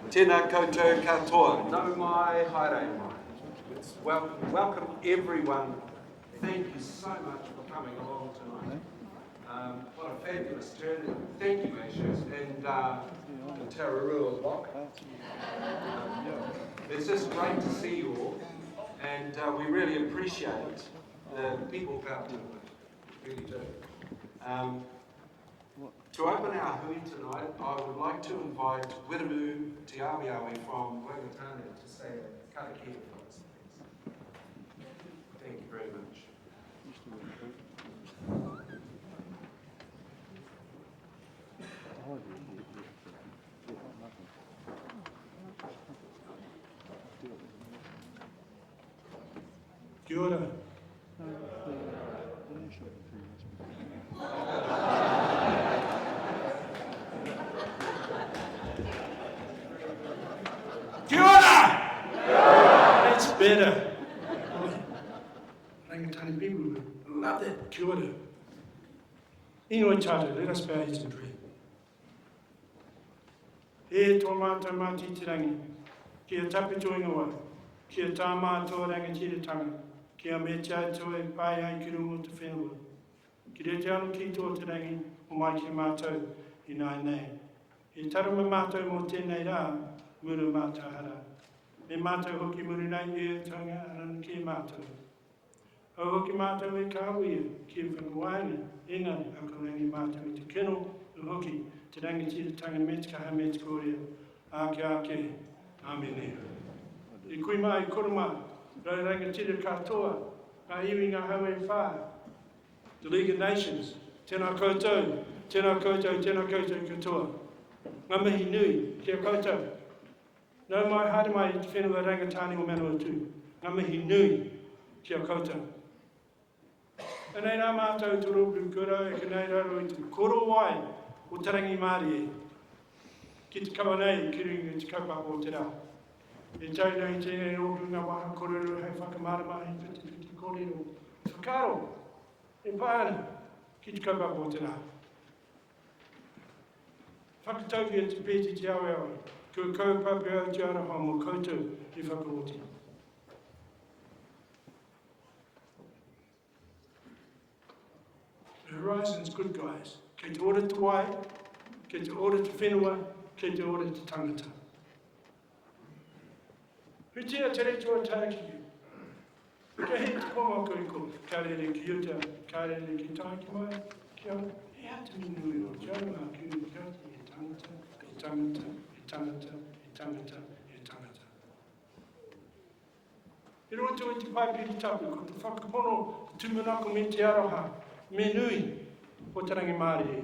Tēnā koutou katoa. No mai, haere mai. Welcome everyone. Thank you so much for coming along tonight. What a fabulous turn. Thank you, Ashhurst, and the Tararua Waka. It's just great to see you all, and we really appreciate the people out there. Really do. To open our hui tonight, I would like to invite Wiremu from Rangatane to say a Karakia for us, please. Thank you very much. Kia ora. Kia ora! That's better. Rangatane people love that. Kia ora. Inoi tātou, let us bow heads and pray. E tō mātou māti te rangi, kia tapitu ingoa, kia tā mātou rangatiratanga, kia me tātou e pai ai ki rungo te whenua. Ki re te anu ki tō te rangi, o mai ki mātou i nai nei. E taruma mātou mō tēnei rā, muru mātahara. Me mātou hoki muri nei e tanga anana ki mātou. O hoki mātou e kāwia, ki whakawaina, engari, ako rangi mātou i te kino, o hoki, te rangatiratanga me te kaha me te kōrea, ake, amene. I kui mai, koroma, rau rangatira katoa, ngā iwi ngā haue whā, the League of Nations, tēnā koutou, tēnā koutou, tēnā koutou katoa. Ngā mihi nui, kia koutou. Nau mai haere mai i te whenua Rangatane o Manawatu. Ngā mihi nui, kia koutou. E nei rā mātou tō rōpū kura, e ka nei raro i te koro wai o tarangi Māori e. Ki te kawa nei, ki ringa te kaupapa o te rā. E tau nei tēnei rōpū ngā waha korero hei whakamārama hei whiti kōrero. Whakaro, e pāna, ki te kaupapa o te rā. Whakatauki e te pēti te awe awe, kua kaupapa au te araha mō koutou i whakaoti. The horizon's good, guys. Kei te ora te wai, kei te ora te whenua, kei te ora te tangata. Hutia te retua tāki. Ka he te konga koe ko, ka rere ki uta, ka rere ki tāki mai, kia e ata mi nui o Jono MacFarlane, kati e tangata, e tangata, e tangata, e tangata, e tangata. E roto i te paipiri tapu, ko te whakapono, tumanako me te aroha, me nui o tarangi Māori.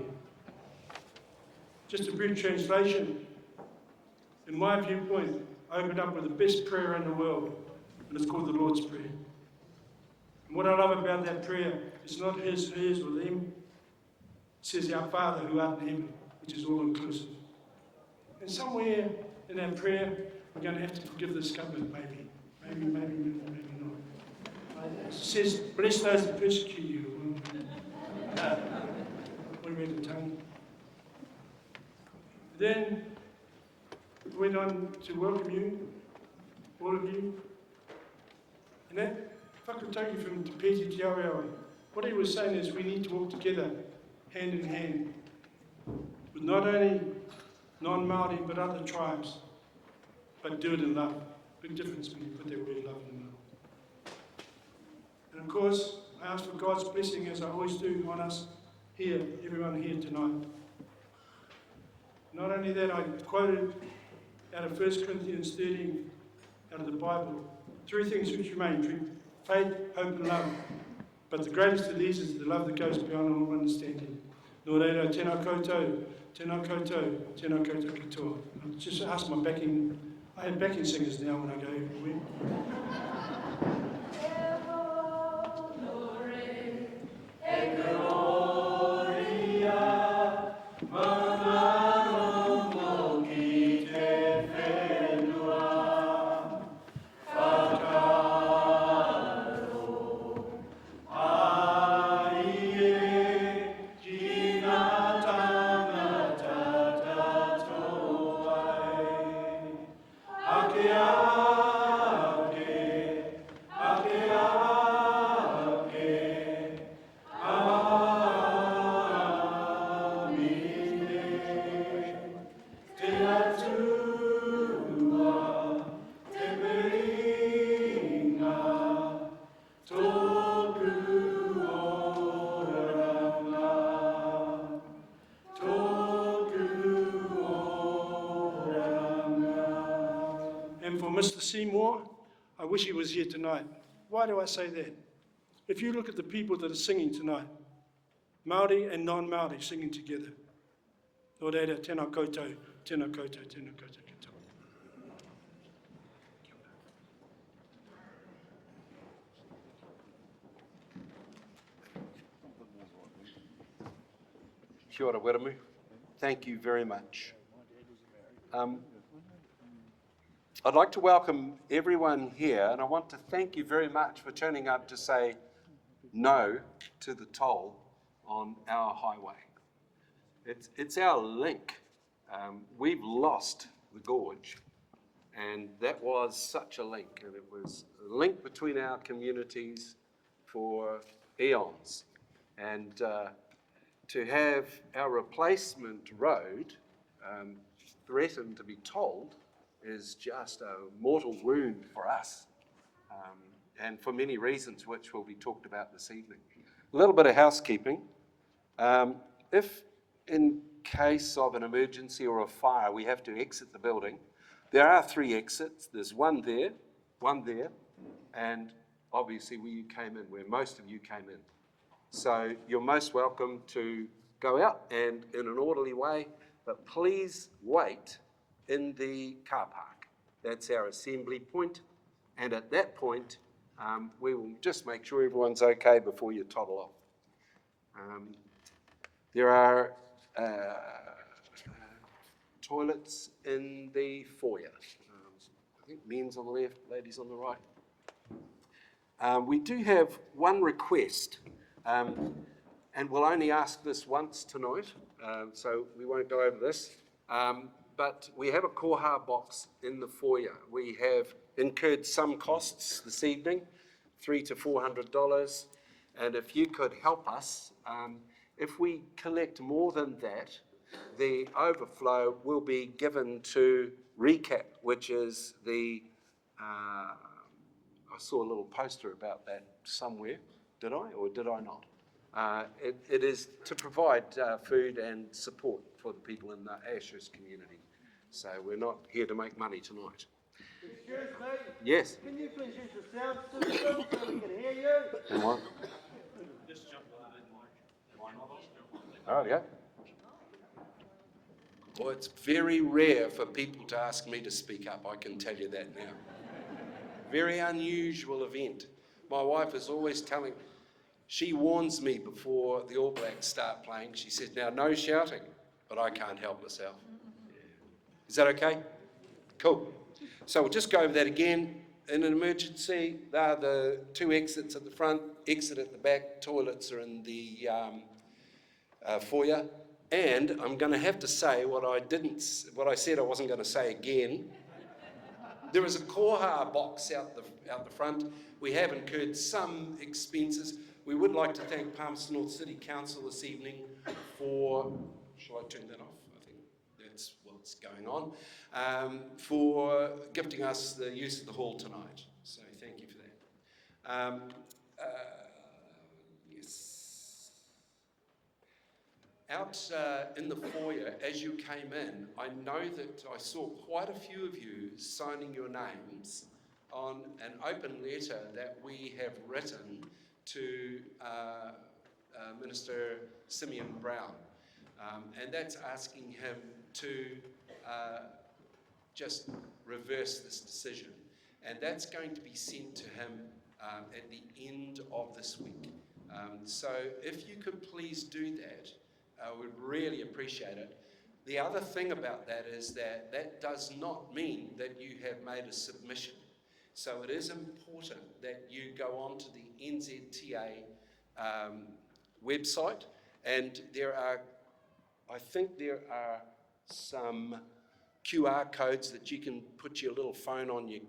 Just a brief translation. In my viewpoint, I opened up with the best prayer in the world, and it's called the Lord's Prayer. And what I love about that prayer, it's not his, hers, or them. It says, Our Father who art in heaven, which is all-inclusive. And somewhere in that prayer, we're going to have to forgive this government, maybe. Maybe not. It says, bless those that persecute you. What do you mean, Tangi? Then we went on to welcome you, all of you. And that whakatauki from Te Pēti Te Awe Awe, what he was saying is we need to walk together, hand in hand, with not only non-Māori but other tribes, but do it in love. Big difference when you put that word love in the middle. And of course, I ask for God's blessing, as I always do, on us here, everyone here tonight. Not only that, I quoted out of 1 Corinthians 13, out of the Bible, 3 things which remain: faith, hope and love. But the greatest of these is the love that goes beyond all understanding. Nō reira, tēnā koutou, tēnā koutou, tēnā koutou katoa. I'll just ask my backing, I have backing singers now when I go everywhere. Gloria, Mr. Seymour, I wish he was here tonight. Why do I say that? If you look at the people that are singing tonight, Māori and non-Māori singing together. Nō reira, tēnā koutou, tēnā koutou, tēnā koutou, katoa. Kia ora, Wiremu. Thank you very much. I'd like to welcome everyone here, and I want to thank you very much for turning up to say no to the toll on our highway. It's our link. We've lost the Gorge, and that was such a link, and it was a link between our communities for eons. And to have our replacement road threatened to be tolled is just a mortal wound for us, and for many reasons which will be talked about this evening. A little bit of housekeeping. If in case of an emergency or a fire we have to exit the building, there are 3 exits. There's one there, and obviously where you came in, where most of you came in. So you're most welcome to go out and in an orderly way, but please wait in the car park. That's our assembly point, and at that point, we will just make sure everyone's okay before you toddle off. There are toilets in the foyer. I think men's on the left, ladies on the right. We do have one request, and we'll only ask this once tonight, so we won't go over this. But we have a koha box in the foyer. We have incurred some costs this evening, $300 to $400, and if you could help us, if we collect more than that, the overflow will be given to RECAP, which is the, I saw a little poster about that somewhere, did I or did I not? It is to provide food and support for the people in the Ashhurst community. So we're not here to make money tonight. Excuse me? Yes? Can you please use the sound system so we can hear you? And what? Oh, yeah. Well, it's very rare for people to ask me to speak up, I can tell you that now. Very unusual event. My wife is always telling, she warns me before the All Blacks start playing. She says, now no shouting, but I can't help myself. Is that okay? Cool. So we'll just go over that again. In an emergency, there are the 2 exits at the front, exit at the back, toilets are in the foyer. And I'm going to have to say what I said I wasn't going to say again. There is a koha box out the front. We have incurred some expenses. We would like to thank Palmerston North City Council this evening for, shall I turn that off? I think that's what's going on, for gifting us the use of the hall tonight. So thank you for that. Yes. Out in the foyer, as you came in, I know that I saw quite a few of you signing your names on an open letter that we have written to Minister Simeon Brown. And that's asking him to just reverse this decision. And that's going to be sent to him at the end of this week. So if you could please do that, I would really appreciate it. The other thing about that is that that does not mean that you have made a submission. So it is important that you go on to the NZTA website, and I think there are some QR codes that you can put your little phone on your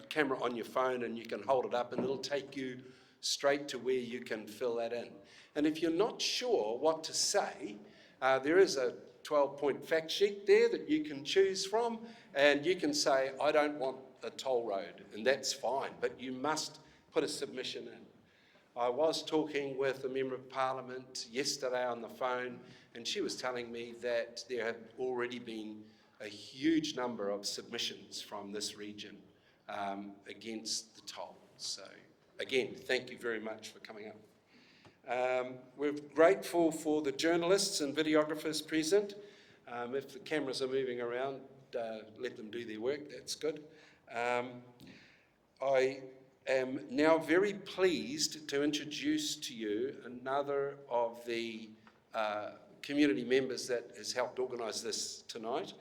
camera on your phone, and you can hold it up and it'll take you straight to where you can fill that in. And if you're not sure what to say, there is a 12-point fact sheet there that you can choose from, and you can say, I don't want a toll road, and that's fine, but you must put a submission in. I was talking with a Member of Parliament yesterday on the phone, and she was telling me that there had already been a huge number of submissions from this region against the toll. So again, thank you very much for coming up. We're grateful for the journalists and videographers present. If the cameras are moving around, let them do their work, that's good. I am now very pleased to introduce to you another of the community members that has helped organise this tonight,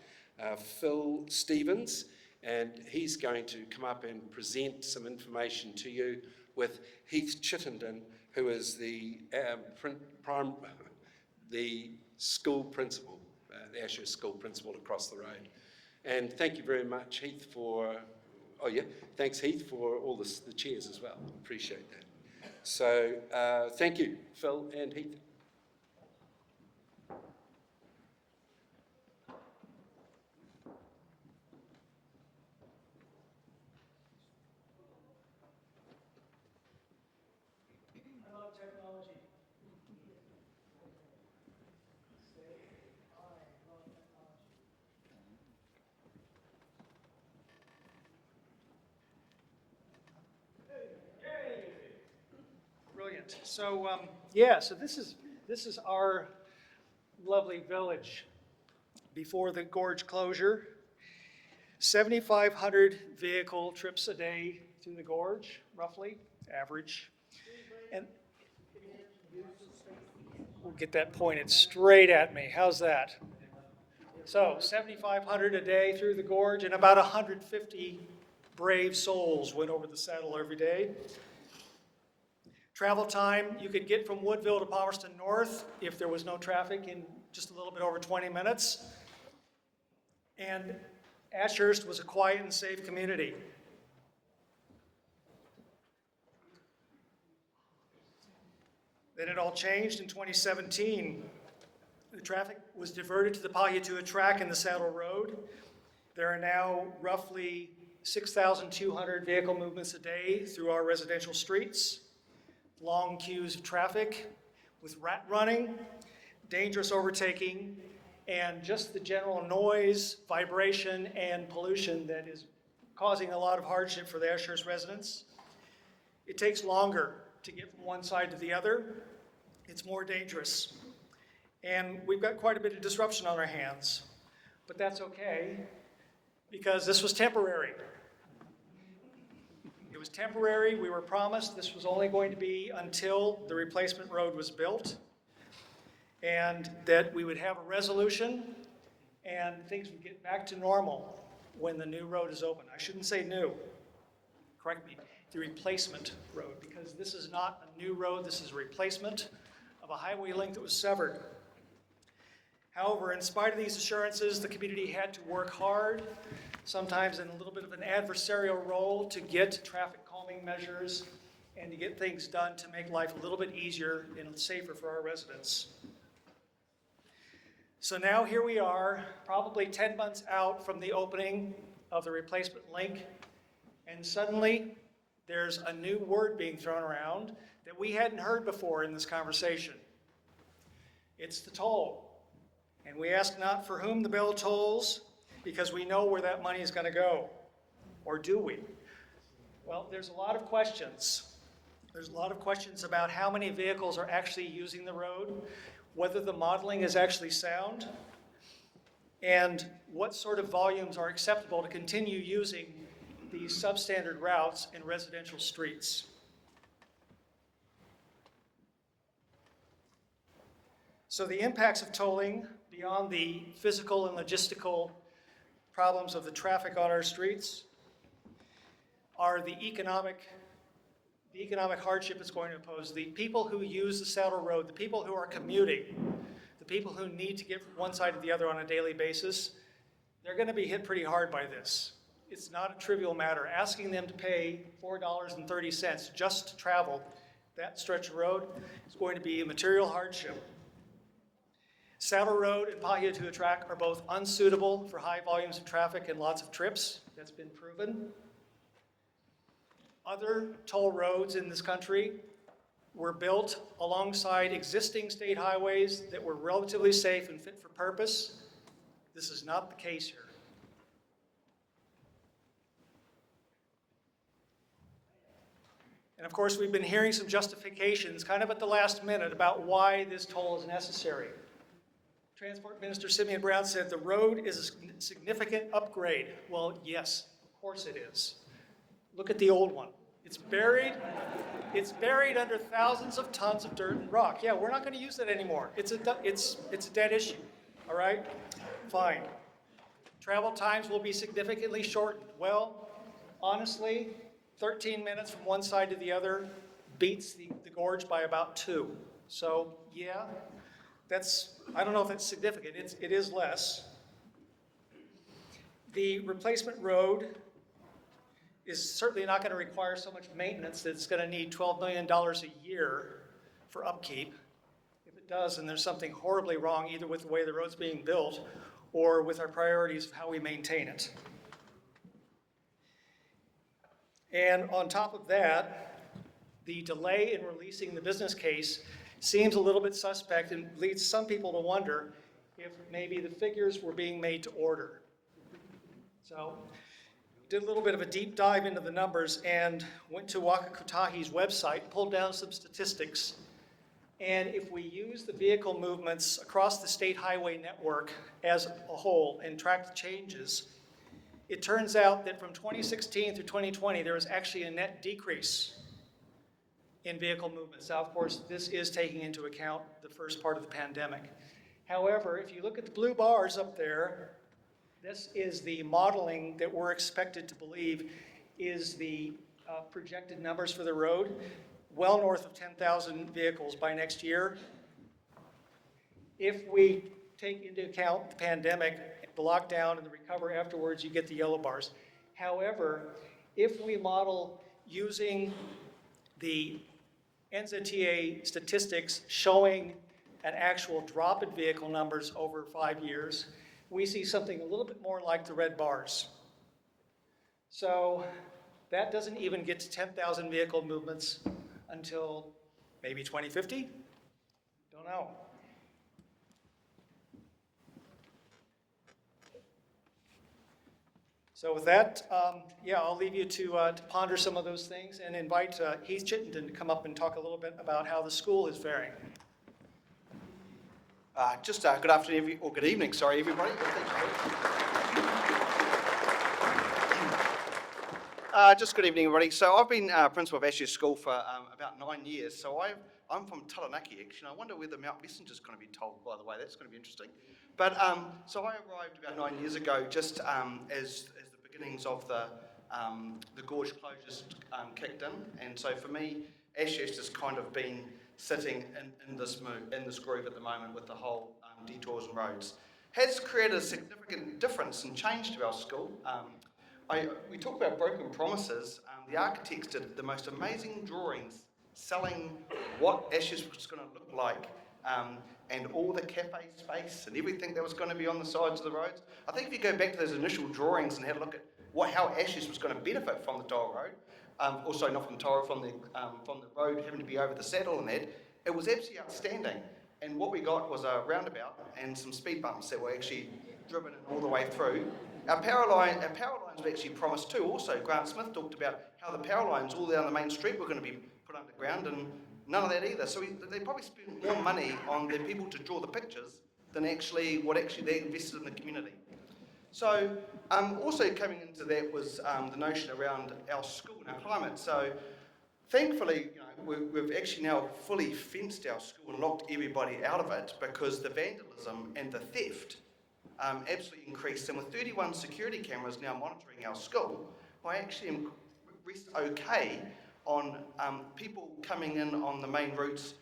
Phil Stevens, and he's going to come up and present some information to you with Heath Chittenden, who is the school principal, the Ashhurst school principal across the road. And thank you very much, Heath, thanks, Heath, for all the chairs as well. Appreciate that. So thank you, Phil and Heath. Brilliant. So so this is our lovely village before the gorge closure. 7,500 vehicle trips a day through the gorge, roughly, average. And we'll get that pointed straight at me. How's that? So 7,500 a day through the gorge, and about 150 brave souls went over the saddle every day. Travel time, you could get from Woodville to Palmerston North if there was no traffic in just a little bit over 20 minutes. And Ashhurst was a quiet and safe community. Then it all changed in 2017. The traffic was diverted to the Palmerston track and the Saddle Road. There are now roughly 6,200 vehicle movements a day through our residential streets. Long queues of traffic with rat running, dangerous overtaking, and just the general noise, vibration, and pollution that is causing a lot of hardship for the Ashhurst residents. It takes longer to get from one side to the other. It's more dangerous. And we've got quite a bit of disruption on our hands. But that's okay, because this was temporary. It was temporary. We were promised this was only going to be until the replacement road was built, and that we would have a resolution and things would get back to normal when the new road is open. I shouldn't say new, correct me, the replacement road, because this is not a new road, this is a replacement of a highway link that was severed. However, in spite of these assurances, the community had to work hard, sometimes in a little bit of an adversarial role, to get traffic calming measures and to get things done to make life a little bit easier and safer for our residents. So now here we are, probably 10 months out from the opening of the replacement link, and suddenly there's a new word being thrown around that we hadn't heard before in this conversation. It's the toll. And we ask not for whom the bell tolls, because we know where that money is going to go. Or do we? Well, there's a lot of questions. There's a lot of questions about how many vehicles are actually using the road, whether the modeling is actually sound, and what sort of volumes are acceptable to continue using these substandard routes in residential streets. So the impacts of tolling, beyond the physical and logistical problems of the traffic on our streets, are the economic hardship it's going to impose. The people who use the Saddle Road, the people who are commuting, the people who need to get from one side to the other on a daily basis, they're going to be hit pretty hard by this. It's not a trivial matter. Asking them to pay $4.30 just to travel that stretch of road is going to be a material hardship. Saddle Road and Manawatū track are both unsuitable for high volumes of traffic and lots of trips. That's been proven. Other toll roads in this country were built alongside existing state highways that were relatively safe and fit for purpose. This is not the case here. And of course, we've been hearing some justifications kind of at the last minute about why this toll is necessary. Transport Minister Simeon Brown said the road is a significant upgrade. Well, yes, of course it is. Look at the old one. It's buried under thousands of tons of dirt and rock. Yeah, we're not going to use that anymore. It's a dead issue, all right? Fine. Travel times will be significantly shortened. Well, honestly, 13 minutes from one side to the other beats the gorge by about 2. So, yeah, I don't know if that's significant. It is less. The replacement road is certainly not going to require so much maintenance that it's going to need $12 million a year for upkeep. If it does, then there's something horribly wrong either with the way the road's being built or with our priorities of how we maintain it. And on top of that, the delay in releasing the business case seems a little bit suspect and leads some people to wonder if maybe the figures were being made to order. So, did a little bit of a deep dive into the numbers and went to Waka Kotahi's website, pulled down some statistics. And if we use the vehicle movements across the state highway network as a whole and track the changes, it turns out that from 2016 through 2020, there was actually a net decrease in vehicle movements. Now, of course, this is taking into account the first part of the pandemic. However, if you look at the blue bars up there, this is the modeling that we're expected to believe is the projected numbers for the road, well north of 10,000 vehicles by next year. If we take into account the pandemic, the lockdown, and the recovery afterwards, you get the yellow bars. However, if we model using the NZTA statistics showing an actual drop in vehicle numbers over 5 years, we see something a little bit more like the red bars. So that doesn't even get to 10,000 vehicle movements until maybe 2050? Don't know. So with that, yeah, I'll leave you to ponder some of those things and invite Heath Chittenden to come up and talk a little bit about how the school is faring. Good afternoon, or good evening, sorry, everybody. Just good evening, everybody. So I've been principal of Ashhurst School for about 9 years. So I'm from Taranaki, actually. I wonder whether Mount Messenger's going to be told, by the way. That's going to be interesting. But so I arrived about 9 years ago, just as the beginnings of the gorge closures kicked in. And so for me, Ashhurst has kind of been sitting in this groove at the moment with the whole detours and roads. Has created a significant difference and change to our school. We talk about broken promises. The architects did the most amazing drawings selling what Ashhurst was going to look like and all the cafe space and everything that was going to be on the sides of the roads. I think if you go back to those initial drawings and have a look at how Ashhurst was going to benefit from the toll road, also not from the toll, from the road having to be over the saddle and that, it was absolutely outstanding. And what we got was a roundabout and some speed bumps that were actually driven in all the way through. Our power lines were actually promised too. Also, Grant Smith talked about how the power lines all down the main street were going to be put underground, and none of that either. So they probably spent more money on their people to draw the pictures than what they invested in the community. So also coming into that was the notion around our school and our climate. So thankfully, we've actually now fully fenced our school and locked everybody out of it because the vandalism and the theft absolutely increased. And with 31 security cameras now monitoring our school, I actually rest okay on people coming in on the main routes,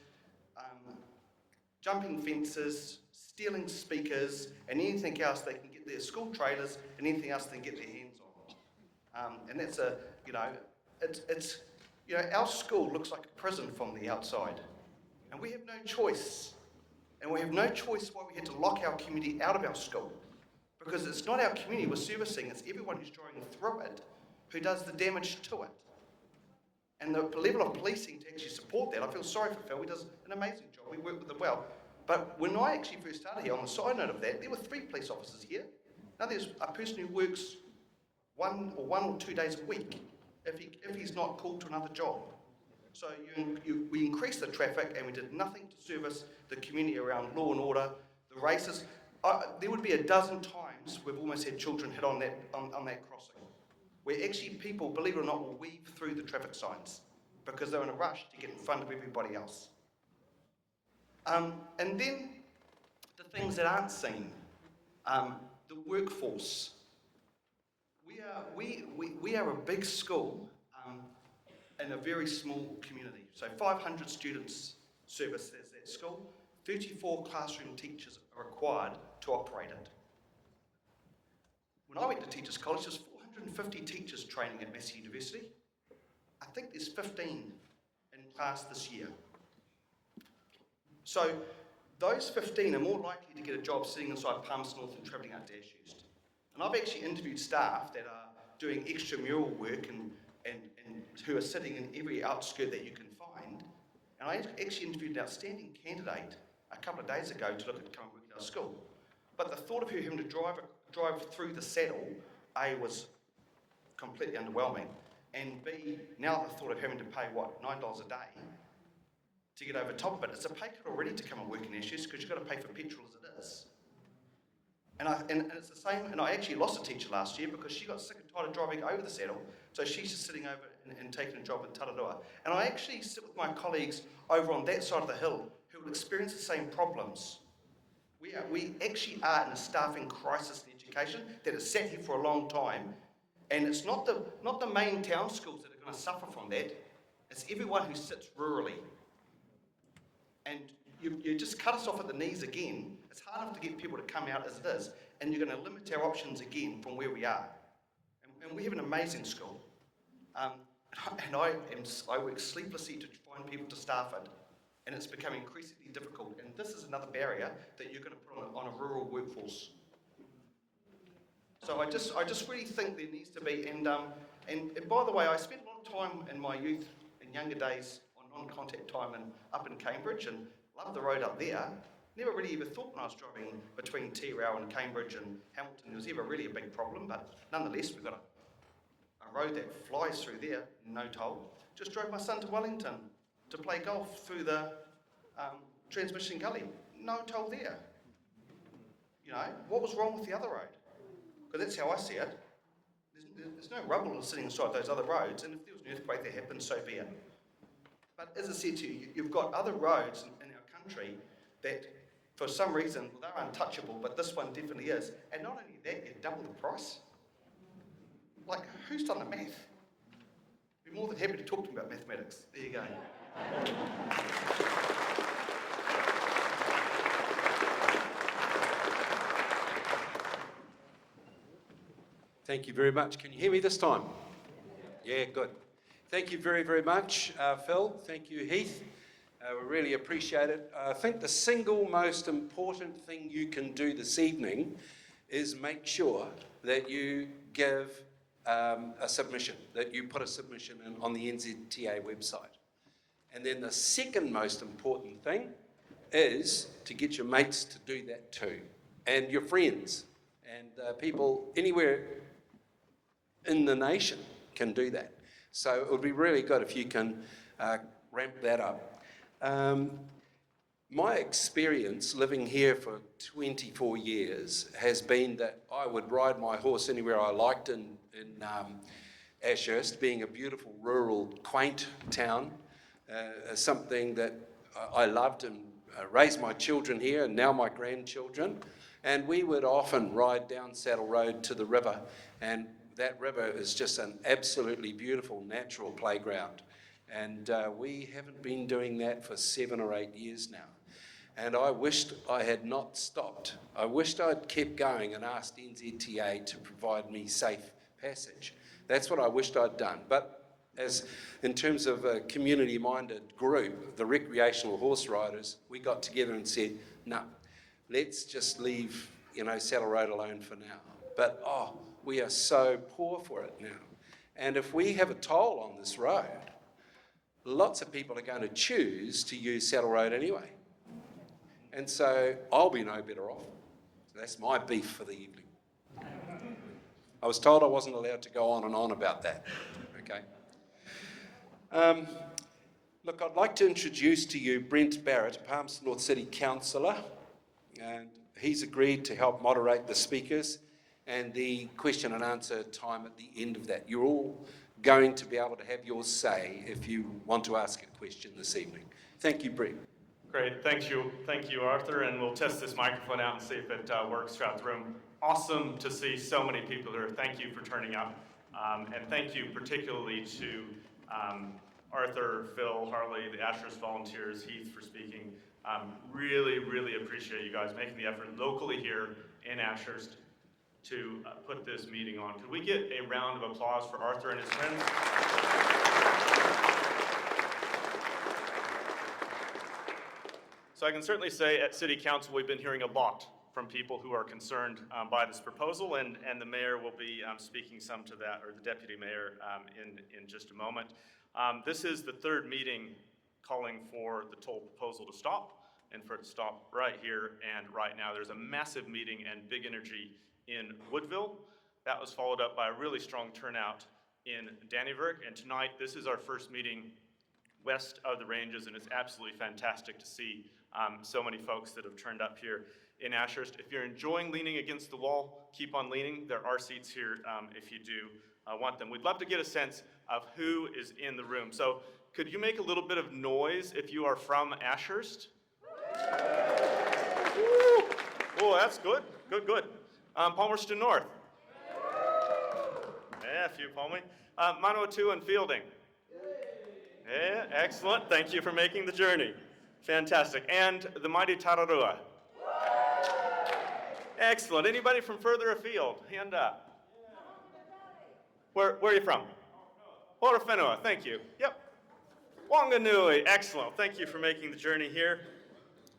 jumping fences, stealing speakers, and anything else they can get their school trailers and anything else they can get their hands on. And that's our school looks like a prison from the outside, and we have no choice. And we have no choice why we had to lock our community out of our school, because it's not our community we're servicing, it's everyone who's driving through it who does the damage to it. And the level of policing to actually support that, I feel sorry for Phil, he does an amazing job, we work with him well. But when I actually first started here, on the side note of that, there were 3 police officers here. Now there's a person who works one or 2 days a week if he's not called to another job. So we increased the traffic and we did nothing to service the community around law and order, the races. There would be a dozen times we've almost had children hit on that crossing, where actually people, believe it or not, will weave through the traffic signs because they're in a rush to get in front of everybody else. And then the things that aren't seen, the workforce. We are a big school in a very small community. So 500 students service as that school. 34 classroom teachers are required to operate it. When I went to Teachers College, there was 450 teachers training at Massey University. I think there's 15 in class this year. So those 15 are more likely to get a job sitting inside Palmerston North and travelling out to Ashhurst. And I've actually interviewed staff that are doing extramural work and who are sitting in every outskirt that you can find. And I actually interviewed an outstanding candidate a couple of days ago to look at coming work at our school. But the thought of her having to drive through the saddle, A, was completely underwhelming, and B, now the thought of having to pay, what, $9 a day to get over top of it. It's a pay cut already to come and work in Ashhurst because you've got to pay for petrol as it is. And it's the same, and I actually lost a teacher last year because she got sick and tired of driving over the saddle, so she's just sitting over and taking a job in Tararua. And I actually sit with my colleagues over on that side of the hill who will experience the same problems. We actually are in a staffing crisis in education that has sat here for a long time, and it's not the main town schools that are going to suffer from that, it's everyone who sits rurally. And you just cut us off at the knees again. It's hard enough to get people to come out as it is, and you're going to limit our options again from where we are. And we have an amazing school. And I work sleeplessly to find people to staff it, and it's becoming increasingly difficult. And this is another barrier that you're going to put on a rural workforce. So I just really think there needs to be, and by the way, I spent a lot of time in my youth and younger days on non-contact time up in Cambridge, and loved the road up there. Never really ever thought when I was driving between T-Rail and Cambridge and Hamilton there was ever really a big problem, but nonetheless we've got a road that flies through there, no toll. Just drove my son to Wellington to play golf through the Transmission Gully, no toll there. You know, what was wrong with the other road? Because that's how I see it. There's no rubble sitting inside those other roads, and if there was an earthquake that happened, so be it. But as I said to you, you've got other roads in our country that, for some reason, well, they're untouchable, but this one definitely is. And not only that, you double the price. Like, who's done the math? I'd be more than happy to talk to them about mathematics. There you go. Thank you very much. Can you hear me this time? Yeah, good. Thank you very, very much, Phil. Thank you, Heath. We really appreciate it. I think the single most important thing you can do this evening is make sure that you give a submission, that you put a submission in on the NZTA website. And then the second most important thing is to get your mates to do that too, and your friends, and people anywhere in the nation can do that. So it would be really good if you can ramp that up. My experience living here for 24 years has been that I would ride my horse anywhere I liked in Ashhurst, being a beautiful rural quaint town, something that I loved and raised my children here and now my grandchildren. And we would often ride down Saddle Road to the river, and that river is just an absolutely beautiful natural playground. And we haven't been doing that for 7 or 8 years now. And I wished I had not stopped. I wished I'd kept going and asked NZTA to provide me safe passage. That's what I wished I'd done. But as in terms of a community-minded group, the recreational horse riders, we got together and said, no, let's just leave, Saddle Road alone for now. But we are so poor for it now. And if we have a toll on this road, lots of people are going to choose to use Saddle Road anyway. And so I'll be no better off. So that's my beef for the evening. I was told I wasn't allowed to go on and on about that, okay? Look, I'd like to introduce to you Brent Barrett, Palmerston North City Councillor, and he's agreed to help moderate the speakers and the question and answer time at the end of that. You're all going to be able to have your say if you want to ask a question this evening. Thank you, Brent. Great, thank you, Arthur, and we'll test this microphone out and see if it works throughout the room. Awesome to see so many people here. Thank you for turning up, and thank you particularly to Arthur, Phil, Harley, the Ashhurst volunteers, Heath for speaking. Really, really appreciate you guys making the effort locally here in Ashhurst to put this meeting on. Could we get a round of applause for Arthur and his friends? So I can certainly say at City Council we've been hearing a lot from people who are concerned by this proposal, and the mayor will be speaking some to that, or the deputy mayor in just a moment. This is the third meeting calling for the toll proposal to stop, and for it to stop right here and right now. There's a massive meeting and big energy in Woodville. That was followed up by a really strong turnout in Dannevirke, and tonight this is our first meeting west of the ranges, and it's absolutely fantastic to see so many folks that have turned up here in Ashhurst. If you're enjoying leaning against the wall, keep on leaning. There are seats here if you do want them. We'd love to get a sense of who is in the room. So could you make a little bit of noise if you are from Ashhurst? Oh, that's good, good. Palmerston North. Yeah, a few Palmy. Manawatu and Fielding. Yeah, excellent. Thank you for making the journey. Fantastic. And the mighty Tararua. Excellent. Anybody from further afield? Hand up. Where are you from? Horowhenua. Thank you. Yep. Wanganui. Excellent. Thank you for making the journey here.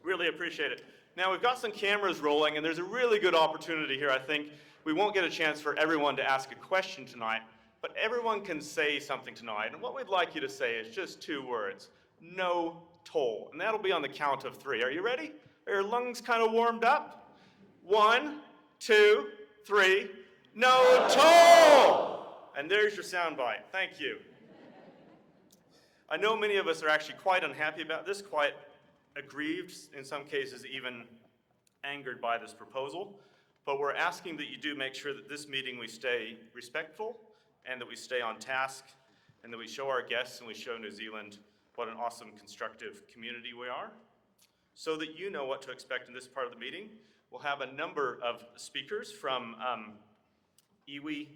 Really appreciate it. Now we've got some cameras rolling, and there's a really good opportunity here. I think we won't get a chance for everyone to ask a question tonight, but everyone can say something tonight. And what we'd like you to say is just 2 words: no toll. And that'll be on the count of 3. Are you ready? Are your lungs kind of warmed up? 1, 2, 3. No toll! And there's your soundbite. Thank you. I know many of us are actually quite unhappy about this, quite aggrieved, in some cases even angered by this proposal. But we're asking that you do make sure that this meeting we stay respectful, and that we stay on task, and that we show our guests and we show New Zealand what an awesome, constructive community we are, so that you know what to expect in this part of the meeting. We'll have a number of speakers from iwi,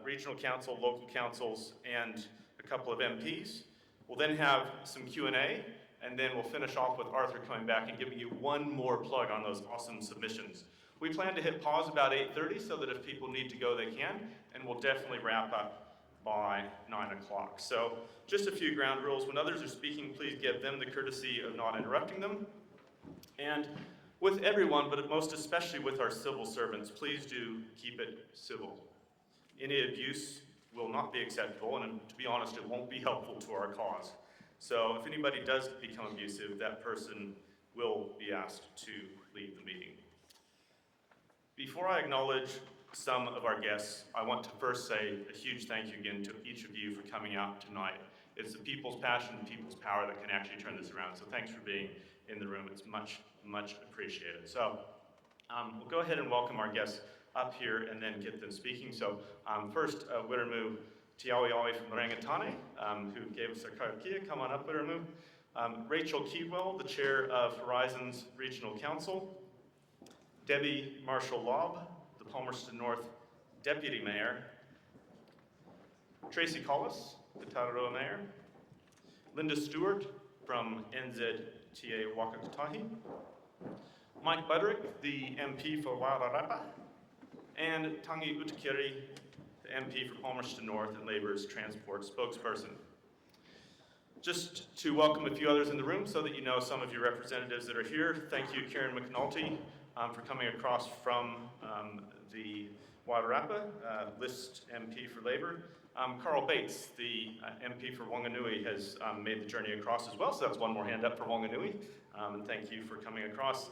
regional council, local councils, and a couple of MPs. We'll then have some Q&A, and then we'll finish off with Arthur coming back and giving you one more plug on those awesome submissions. We plan to hit pause about 8:30 so that if people need to go, they can, and we'll definitely wrap up by 9 o'clock. So just a few ground rules. When others are speaking, please give them the courtesy of not interrupting them. And with everyone, but most especially with our civil servants, please do keep it civil. Any abuse will not be acceptable, and to be honest, it won't be helpful to our cause. So if anybody does become abusive, that person will be asked to leave the meeting. Before I acknowledge some of our guests, I want to first say a huge thank you again to each of you for coming out tonight. It's the people's passion, people's power that can actually turn this around. So thanks for being in the room. It's much, much appreciated. So we'll go ahead and welcome our guests up here and then get them speaking. So first, Wiremu from Rangatane, who gave us a Karakia. Come on up, Wiremu. Rachel Keedwell, the chair of Horizons Regional Council. Debi Marshal Lobb, the Palmerston North Deputy Mayor. Tracey Collis, the Tararua Mayor. Linda Stewart from NZTA Waka Kotahi. Mike Butterick, the MP for Wairarapa. And Tangi, the MP for Palmerston North and Labour's transport spokesperson. Just to welcome a few others in the room so that you know some of your representatives that are here. Thank you, Karen McNulty, for coming across from the Wairarapa, list MP for Labour. Carl Bates, the MP for Wanganui, has made the journey across as well, so that's one more hand up for Wanganui. And thank you for coming across.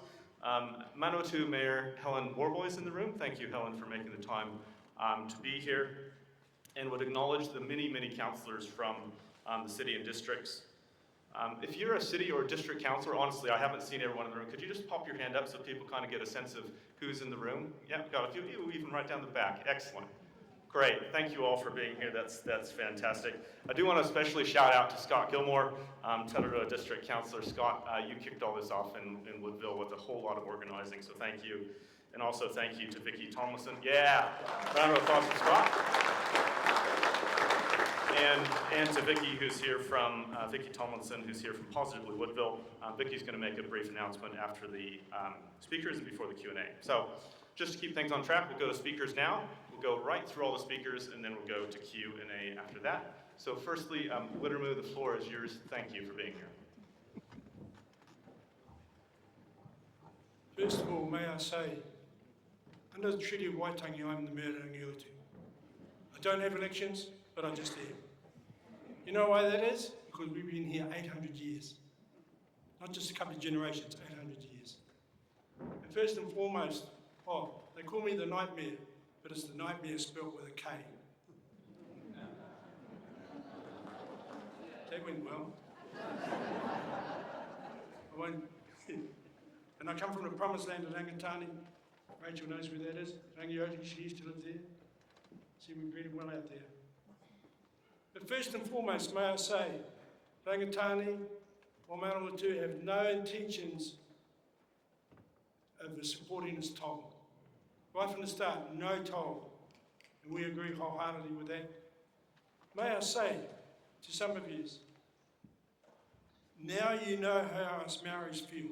Manawatu Mayor Helen Warboys in the room. Thank you, Helen, for making the time to be here, and would acknowledge the many, many councillors from the city and districts. If you're a city or district councillor, honestly, I haven't seen everyone in the room. Could you just pop your hand up so people kind of get a sense of who's in the room? Yeah, got a few of you, even right down the back. Excellent. Great, thank you all for being here. That's fantastic. I do want to especially shout out to Scott Gilmore, Tararua District Councillor. Scott, you kicked all this off in Woodville with a whole lot of organizing, so thank you. And also thank you to Vicky Tomlinson. Yeah, round of applause for Scott. And to Vicky, who's here from, Vicky Tomlinson, who's here from Positively Woodville. Vicky's going to make a brief announcement after the speakers and before the Q&A. So just to keep things on track, we'll go to speakers now. We'll go right through all the speakers, and then we'll go to Q&A after that. So firstly, Wiremu, the floor is yours. Thank you for being here. First of all, may I say, under the Treaty of Waitangi, I'm the mayor of Rangatane. I don't have elections, but I just am. You know why that is? Because we've been here 800 years. Not just a couple of generations, 800 years. And first and foremost, they call me the nightmare, but it's the nightmare spelt with a K. That went well. I won't. And I come from the promised land of Rangatane. Rachel knows where that is. Rangatane, she used to live there. See, we're really well out there. But first and foremost, may I say, Rangatane or Manawatu have no intentions of supporting this toll. Right from the start, no toll. And we agree wholeheartedly with that. May I say to some of you, now you know how us Maoris feel.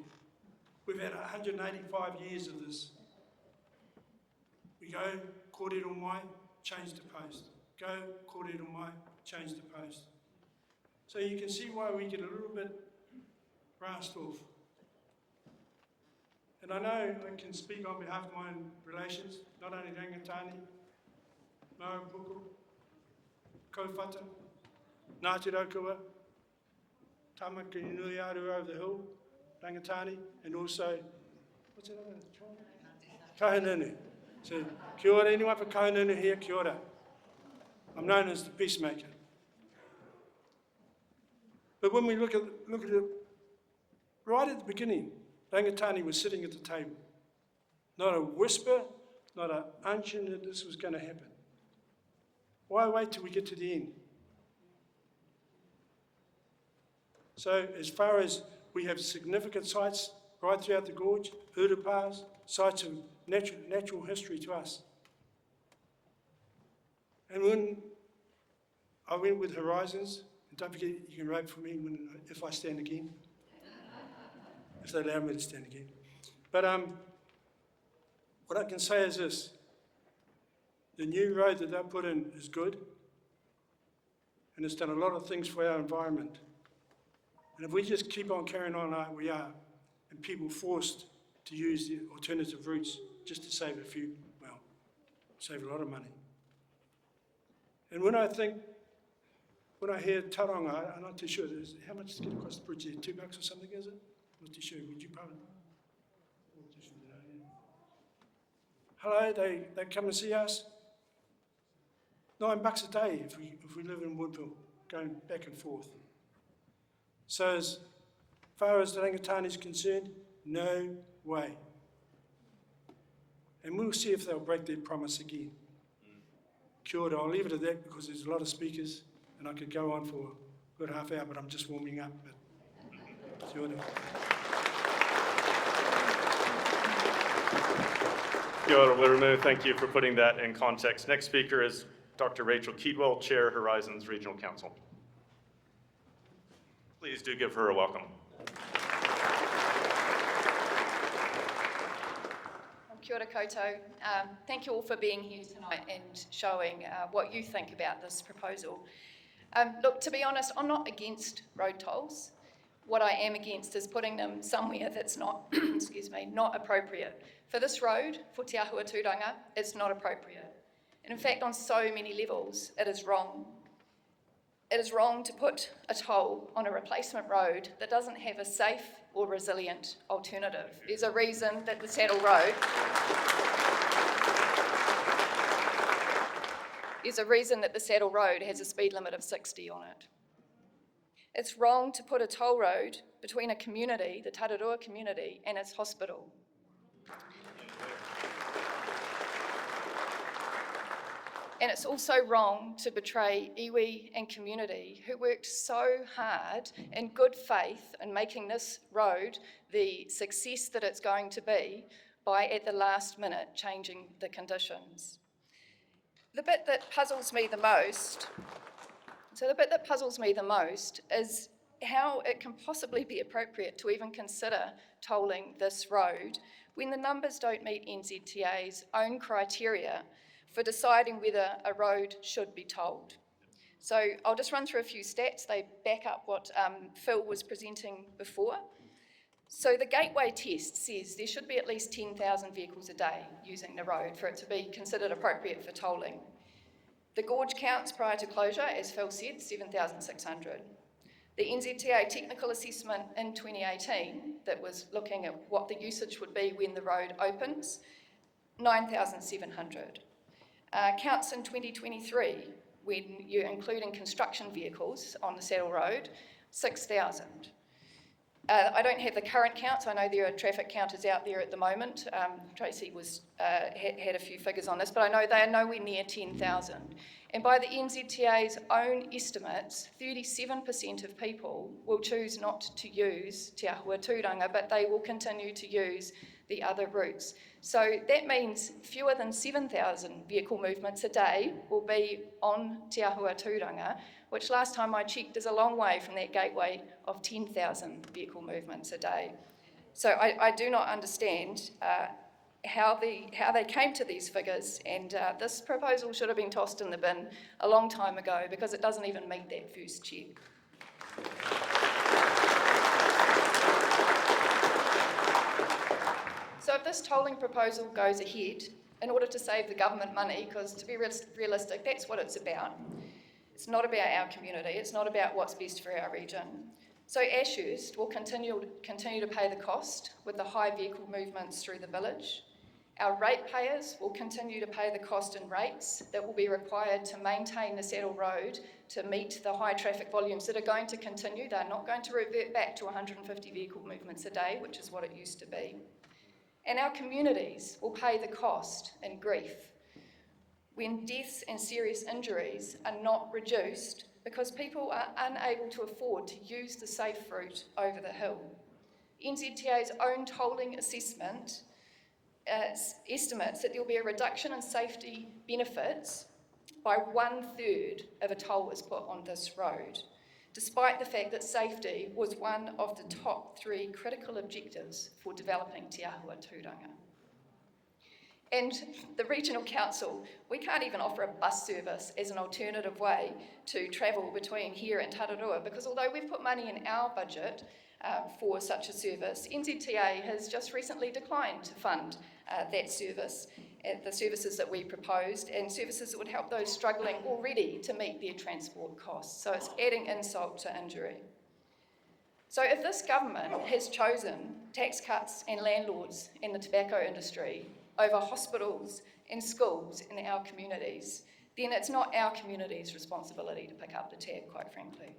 We've had 185 years of this. We go, kōrero mai, change the post. Go, kōrero mai, change the post. So you can see why we get a little bit brassed off. And I know I can speak on behalf of my own relations, not only Rangatane, Marapoko, Kowhata, Ngāti Raukawa, Tamaki Nui Aru over the hill, Rangatane, and also, what's that other tribe? Kahununu. So, kia ora, anyone for Kahununu here, kia ora. I'm known as the peacemaker. But when we look at it, right at the beginning, Rangatane was sitting at the table. Not a whisper, not an unction that this was going to happen. Why wait till we get to the end? So as far as we have significant sites right throughout the gorge, urupas, sites of natural history to us. And when I went with Horizons, and don't forget you can vote for me if I stand again, if they allow me to stand again. But what I can say is this, the new road that they put in is good, and it's done a lot of things for our environment. And if we just keep on carrying on like we are, and people forced to use the alternative routes just to save a few, well, save a lot of money. And when I hear Turanga, I'm not too sure, how much to get across the bridge there, $2 or something, is it? I'm not too sure, would you probably? Hello, they come and see us. $9 a day if we live in Woodville, going back and forth. So as far as the Rangatane is concerned, no way. And we'll see if they'll break their promise again. Kia ora, I'll leave it at that because there's a lot of speakers and I could go on for a good half hour, but I'm just warming up. But kia ora. Kia ora, Wiremu. Thank you for putting that in context. Next speaker is Dr. Rachel Keedwell, Chair, Horizons Regional Council. Please do give her a welcome. Kia ora koutou. Thank you all for being here tonight and showing what you think about this proposal. Look, to be honest, I'm not against road tolls. What I am against is putting them somewhere that's not, excuse me, not appropriate. For this road, for Te Ahua Turanga, it's not appropriate. And in fact, on so many levels, it is wrong. It is wrong to put a toll on a replacement road that doesn't have a safe or resilient alternative. There's a reason that the Saddle Road has a speed limit of 60 on it. It's wrong to put a toll road between a community, the Tararua community, and its hospital. And it's also wrong to betray iwi and community who worked so hard in good faith in making this road the success that it's going to be by, at the last minute, changing the conditions. The bit that puzzles me the most is how it can possibly be appropriate to even consider tolling this road when the numbers don't meet NZTA's own criteria for deciding whether a road should be tolled. So I'll just run through a few stats. They back up what Phil was presenting before. So the gateway test says there should be at least 10,000 vehicles a day using the road for it to be considered appropriate for tolling. The Gorge counts prior to closure, as Phil said, 7,600. The NZTA technical assessment in 2018 that was looking at what the usage would be when the road opens, 9,700. Counts in 2023, when you're including construction vehicles on the Saddle Road, 6,000. I don't have the current counts. I know there are traffic counters out there at the moment. Tracey had a few figures on this, but I know they are nowhere near 10,000. And by the NZTA's own estimates, 37% of people will choose not to use Te Āhua Tūranga, but they will continue to use the other routes. So that means fewer than 7,000 vehicle movements a day will be on Te Āhua Tūranga, which last time I checked is a long way from that gateway of 10,000 vehicle movements a day. So I do not understand how they came to these figures, and this proposal should have been tossed in the bin a long time ago because it doesn't even meet that first check. So if this tolling proposal goes ahead, in order to save the government money, because to be realistic, that's what it's about. It's not about our community, it's not about what's best for our region. So Ashhurst will continue to pay the cost with the high vehicle movements through the village. Our ratepayers will continue to pay the cost in rates that will be required to maintain the Saddle Road to meet the high traffic volumes that are going to continue. They're not going to revert back to 150 vehicle movements a day, which is what it used to be. And our communities will pay the cost in grief when deaths and serious injuries are not reduced because people are unable to afford to use the safe route over the hill. NZTA's own tolling assessment estimates that there will be a reduction in safety benefits by 1/3 if a toll is put on this road, despite the fact that safety was one of the top 3 critical objectives for developing Te Āhua Tūranga. And the Regional Council, we can't even offer a bus service as an alternative way to travel between here and Tararua, because although we've put money in our budget for such a service, NZTA has just recently declined to fund that service, the services that we proposed, and services that would help those struggling already to meet their transport costs. So it's adding insult to injury. So if this government has chosen tax cuts and landlords in the tobacco industry over hospitals and schools in our communities, then it's not our community's responsibility to pick up the tab, quite frankly.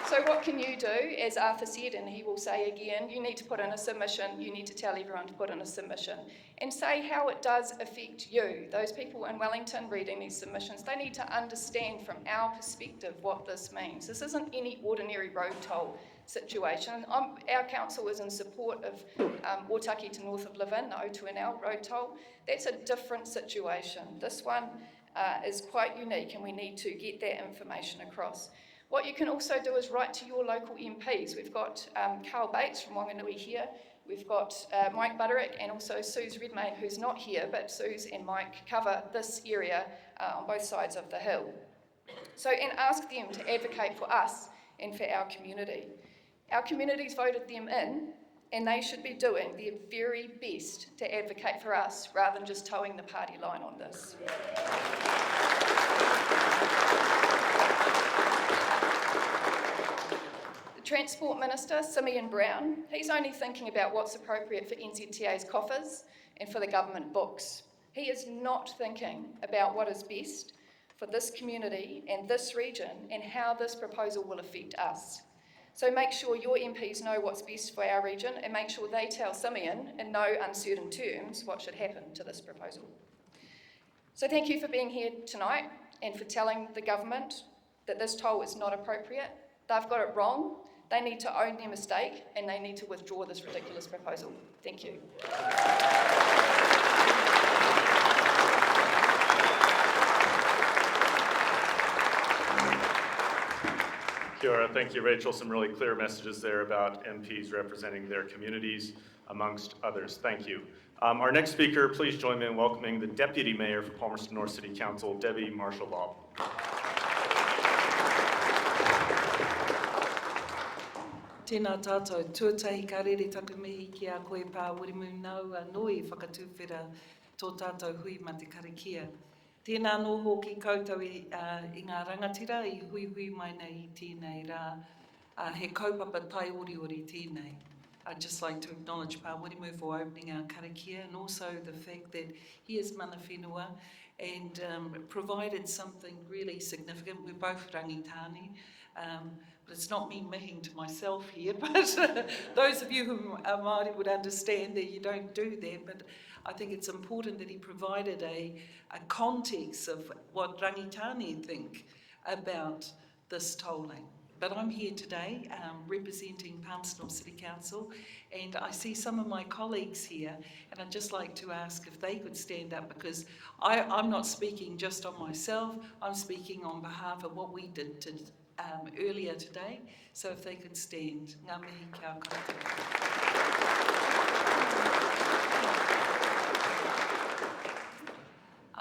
So what can you do? As Arthur said, and he will say again, you need to put in a submission, you need to tell everyone to put in a submission, and say how it does affect you. Those people in Wellington reading these submissions, they need to understand from our perspective what this means. This isn't any ordinary road toll situation. Our council is in support of Otaki to north of Levin, the O2NL road toll. That's a different situation. This one is quite unique, and we need to get that information across. What you can also do is write to your local MPs. We've got Carl Bates from Wanganui here. We've got Mike Butterick and also Suze Redmayne, who's not here, but Suze and Mike cover this area on both sides of the hill. So, and ask them to advocate for us and for our community. Our communities voted them in, and they should be doing their very best to advocate for us rather than just towing the party line on this. Transport Minister, Simeon Brown, he's only thinking about what's appropriate for NZTA's coffers and for the government books. He is not thinking about what is best for this community and this region and how this proposal will affect us. So make sure your MPs know what's best for our region and make sure they tell Simeon in no uncertain terms what should happen to this proposal. So thank you for being here tonight and for telling the government that this toll is not appropriate. They've got it wrong. They need to own their mistake and they need to withdraw this ridiculous proposal. Thank you. Kia ora. Thank you, Rachel. Some really clear messages there about MPs representing their communities, amongst others. Thank you. Our next speaker, please join me in welcoming the Deputy Mayor for Palmerston North City Council, Debi Marshal Lobb. Tēnā tātou, tuatahi ka rere taku mihi ki a koe pā Wiremu nau anoi whakatuwhera tō tātou hui ma te Karakia. Tēnā nō hoki koutou i ngā rangatira i hui mai nei i tēnei rā. He kaupapa tai ori tēnei. I'd just like to acknowledge Pa Wiremu for opening our Karakia and also the fact that he is mana whenua and provided something really significant. We're both Rangatane, but it's not me mihing to myself here, but those of you who are Māori would understand that you don't do that, but I think it's important that he provided a context of what Rangatane think about this tolling. But I'm here today representing Palmerston North City Council, and I see some of my colleagues here, and I'd just like to ask if they could stand up, because I'm not speaking just on myself, I'm speaking on behalf of what we did earlier today, so if they could stand. Ngā mihi kia koutou.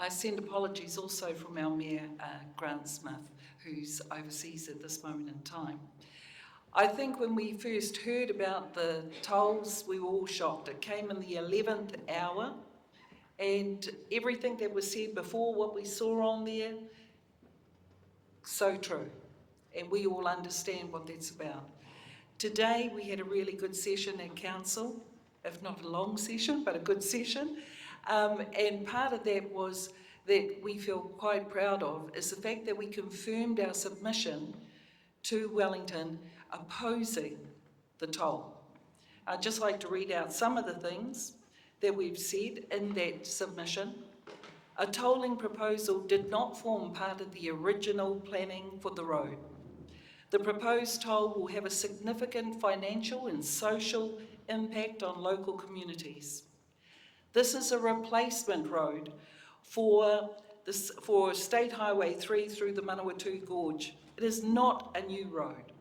I send apologies also from our Mayor, Grant Smith, who's overseas at this moment in time. I think when we first heard about the tolls, we were all shocked. It came in the 11th hour, and everything that was said before, what we saw on there, so true. And we all understand what that's about. Today, we had a really good session at Council, if not a long session, but a good session. And part of that was that we feel quite proud of is the fact that we confirmed our submission to Wellington opposing the toll. I'd just like to read out some of the things that we've said in that submission. A tolling proposal did not form part of the original planning for the road. The proposed toll will have a significant financial and social impact on local communities. This is a replacement road for State Highway 3 through the Manawatu Gorge. It is not a new road.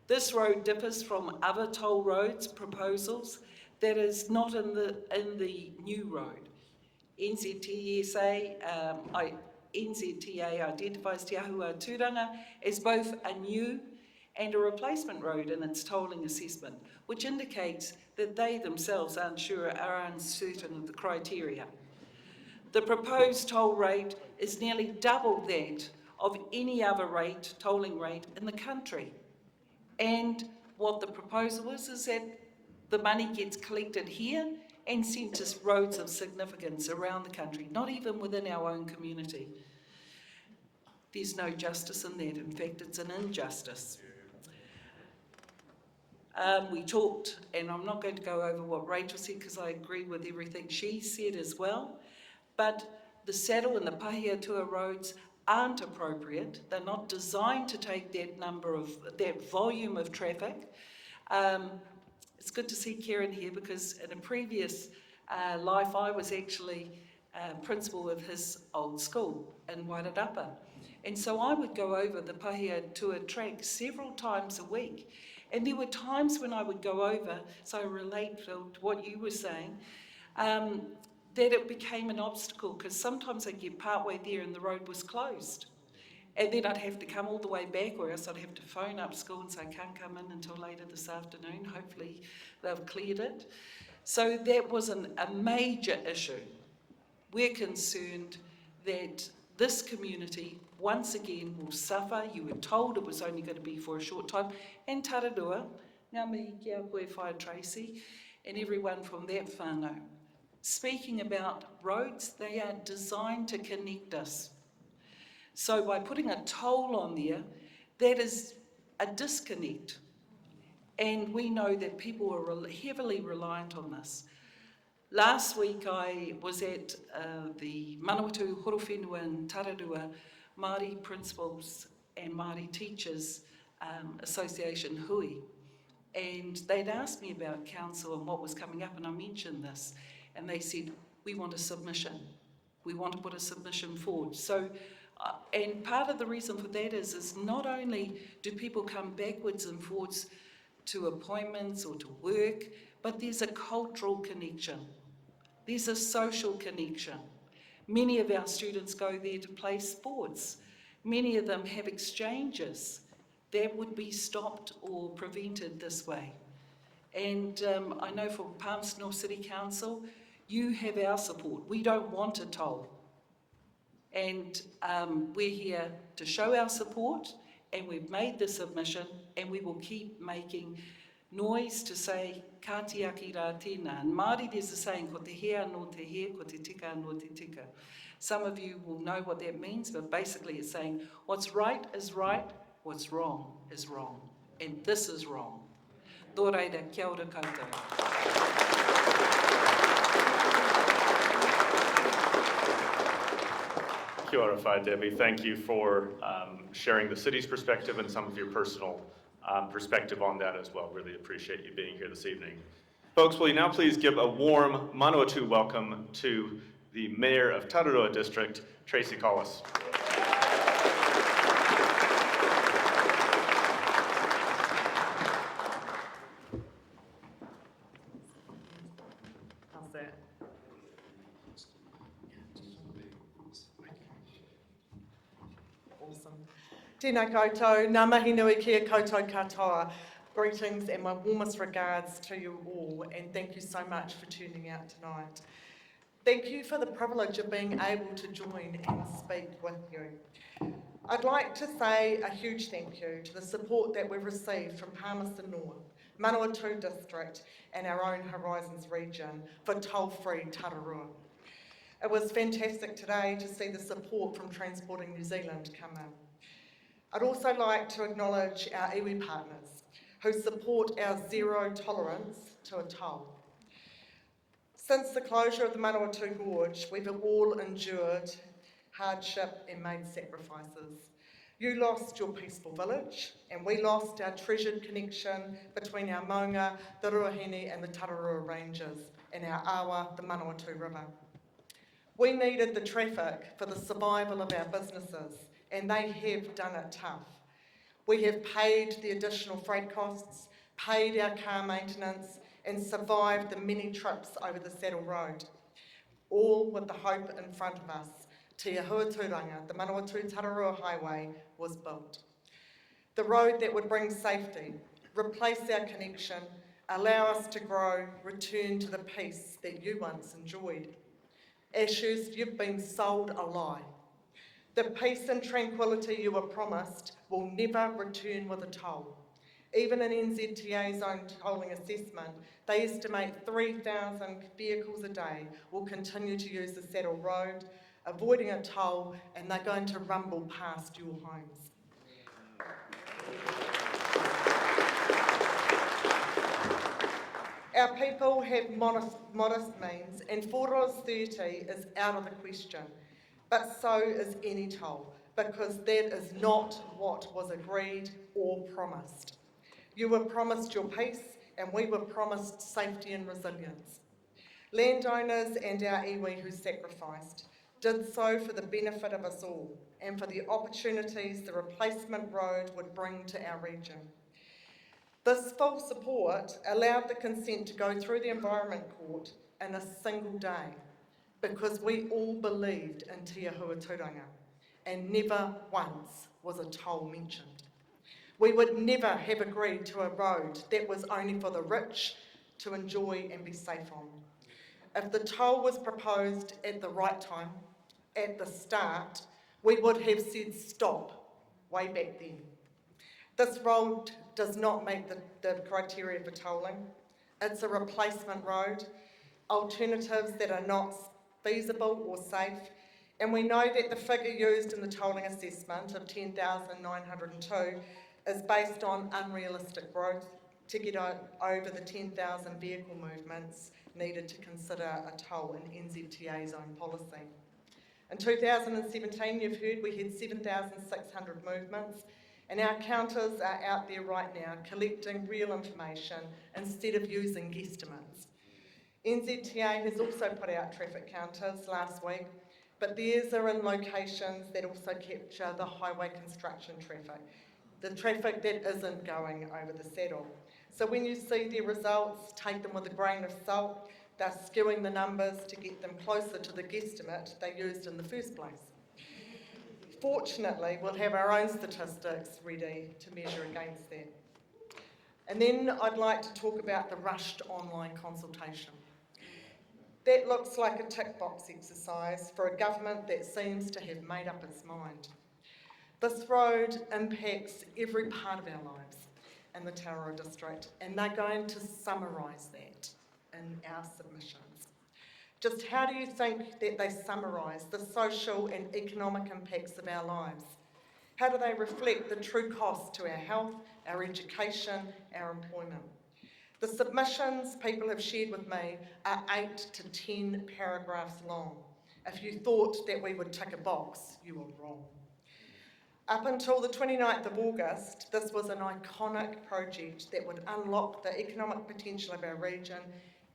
This road differs from other toll roads proposals that is not in the new road. NZTA identifies Te Ahua Turanga as both a new and a replacement road in its tolling assessment, which indicates that they themselves are uncertain of the criteria. The proposed toll rate is nearly double that of any other tolling rate in the country. And what the proposal is that the money gets collected here and sent to roads of significance around the country, not even within our own community. There's no justice in that. In fact, it's an injustice. We talked, and I'm not going to go over what Rachel said because I agree with everything she said as well, but the saddle and the Pahiatua roads aren't appropriate. They're not designed to take that volume of traffic. It's good to see Kieran here because in a previous life I was actually principal of his old school in Wairarapa. And so I would go over the Pahiatua track several times a week. And there were times when I would go over, so I relate to what you were saying, that it became an obstacle because sometimes I'd get partway there and the road was closed. And then I'd have to come all the way back, or else I'd have to phone up school and say, I can't come in until later this afternoon. Hopefully they've cleared it. So that was a major issue. We're concerned that this community, once again, will suffer. You were told it was only going to be for a short time. And Tararua, ngā mihi kia koe whaia Tracey, and everyone from that whānau. Speaking about roads, they are designed to connect us. So by putting a toll on there, that is a disconnect. And we know that people are heavily reliant on this. Last week I was at the Manawatū and Tararua Māori Principals and Māori Teachers Association Hui. And they'd asked me about council and what was coming up, and I mentioned this. And they said, we want a submission. We want to put a submission forward. So, and part of the reason for that is not only do people come backwards and forwards to appointments or to work, but there's a cultural connection. There's a social connection. Many of our students go there to play sports. Many of them have exchanges that would be stopped or prevented this way. And I know for Palmerston North City Council, you have our support. We don't want a toll. And we're here to show our support, and we've made the submission, and we will keep making noise to say, ka te aki rā tēnā. In Māori there's a saying, ko te hea no te hea, ko te tika no te tika. Some of you will know what that means, but basically it's saying, what's right, what's wrong is wrong. And this is wrong. Tō reira, kia ora koutou. Kia ora whai, Debi. Thank you for sharing the city's perspective and some of your personal perspective on that as well. Really appreciate you being here this evening. Folks, will you now please give a warm Manawatu welcome to the Mayor of Tararua District, Tracey Collis. How's that? Awesome. Tēnā koutou, ngā mihi nui kia koutou katoa. Greetings and my warmest regards to you all, and thank you so much for tuning out tonight. Thank you for the privilege of being able to join and speak with you. I'd like to say a huge thank you to the support that we've received from Palmerston North, Manawatu District and our own Horizons region for toll-free Tararua. It was fantastic today to see the support from Transporting New Zealand come in. I'd also like to acknowledge our iwi partners who support our zero tolerance to a toll. Since the closure of the Manawatu Gorge, we've all endured hardship and made sacrifices. You lost your peaceful village, and we lost our treasured connection between our maunga, the Ruahine and the Tararua Ranges, and our awa, the Manawatu River. We needed the traffic for the survival of our businesses, and they have done it tough. We have paid the additional freight costs, paid our car maintenance, and survived the many trips over the Saddle Road, all with the hope in front of us. Te Turanga, the Manawatū Tararua Highway, was built. The road that would bring safety, replace our connection, allow us to grow, return to the peace that you once enjoyed. Ashhurst, you've been sold a lie. The peace and tranquility you were promised will never return with a toll. Even in NZTA's own tolling assessment, they estimate 3,000 vehicles a day will continue to use the Saddle Road, avoiding a toll, and they're going to rumble past your homes. Our people have modest means, and $4.30 is out of the question. But so is any toll, because that is not what was agreed or promised. You were promised your peace, and we were promised safety and resilience. Landowners and our iwi who sacrificed did so for the benefit of us all, and for the opportunities the replacement road would bring to our region. This full support allowed the consent to go through the Environment Court in a single day, because we all believed in Te Turanga, and never once was a toll mentioned. We would never have agreed to a road that was only for the rich to enjoy and be safe on. If the toll was proposed at the right time, at the start, we would have said stop way back then. This road does not meet the criteria for tolling. It's a replacement road. alternatives that are not feasible or safe, and we know that the figure used in the tolling assessment of 10,902 is based on unrealistic growth to get over the 10,000 vehicle movements needed to consider a toll in NZTA's own policy. In 2017, you've heard we had 7,600 movements, and our counters are out there right now collecting real information instead of using guesstimates. NZTA has also put out traffic counters last week, but theirs are in locations that also capture the highway construction traffic, the traffic that isn't going over the saddle. So when you see their results, take them with a grain of salt. They're skewing the numbers to get them closer to the guesstimate they used in the first place. Fortunately, we'll have our own statistics ready to measure against that. And then I'd like to talk about the rushed online consultation. That looks like a tick box exercise for a government that seems to have made up its mind. This road impacts every part of our lives in the Tararua district, and they're going to summarise that in our submissions. Just how do you think that they summarise the social and economic impacts of our lives? How do they reflect the true cost to our health, our education, our employment? The submissions people have shared with me are 8 to 10 paragraphs long. If you thought that we would tick a box, you were wrong. Up until the 29th of August, this was an iconic project that would unlock the economic potential of our region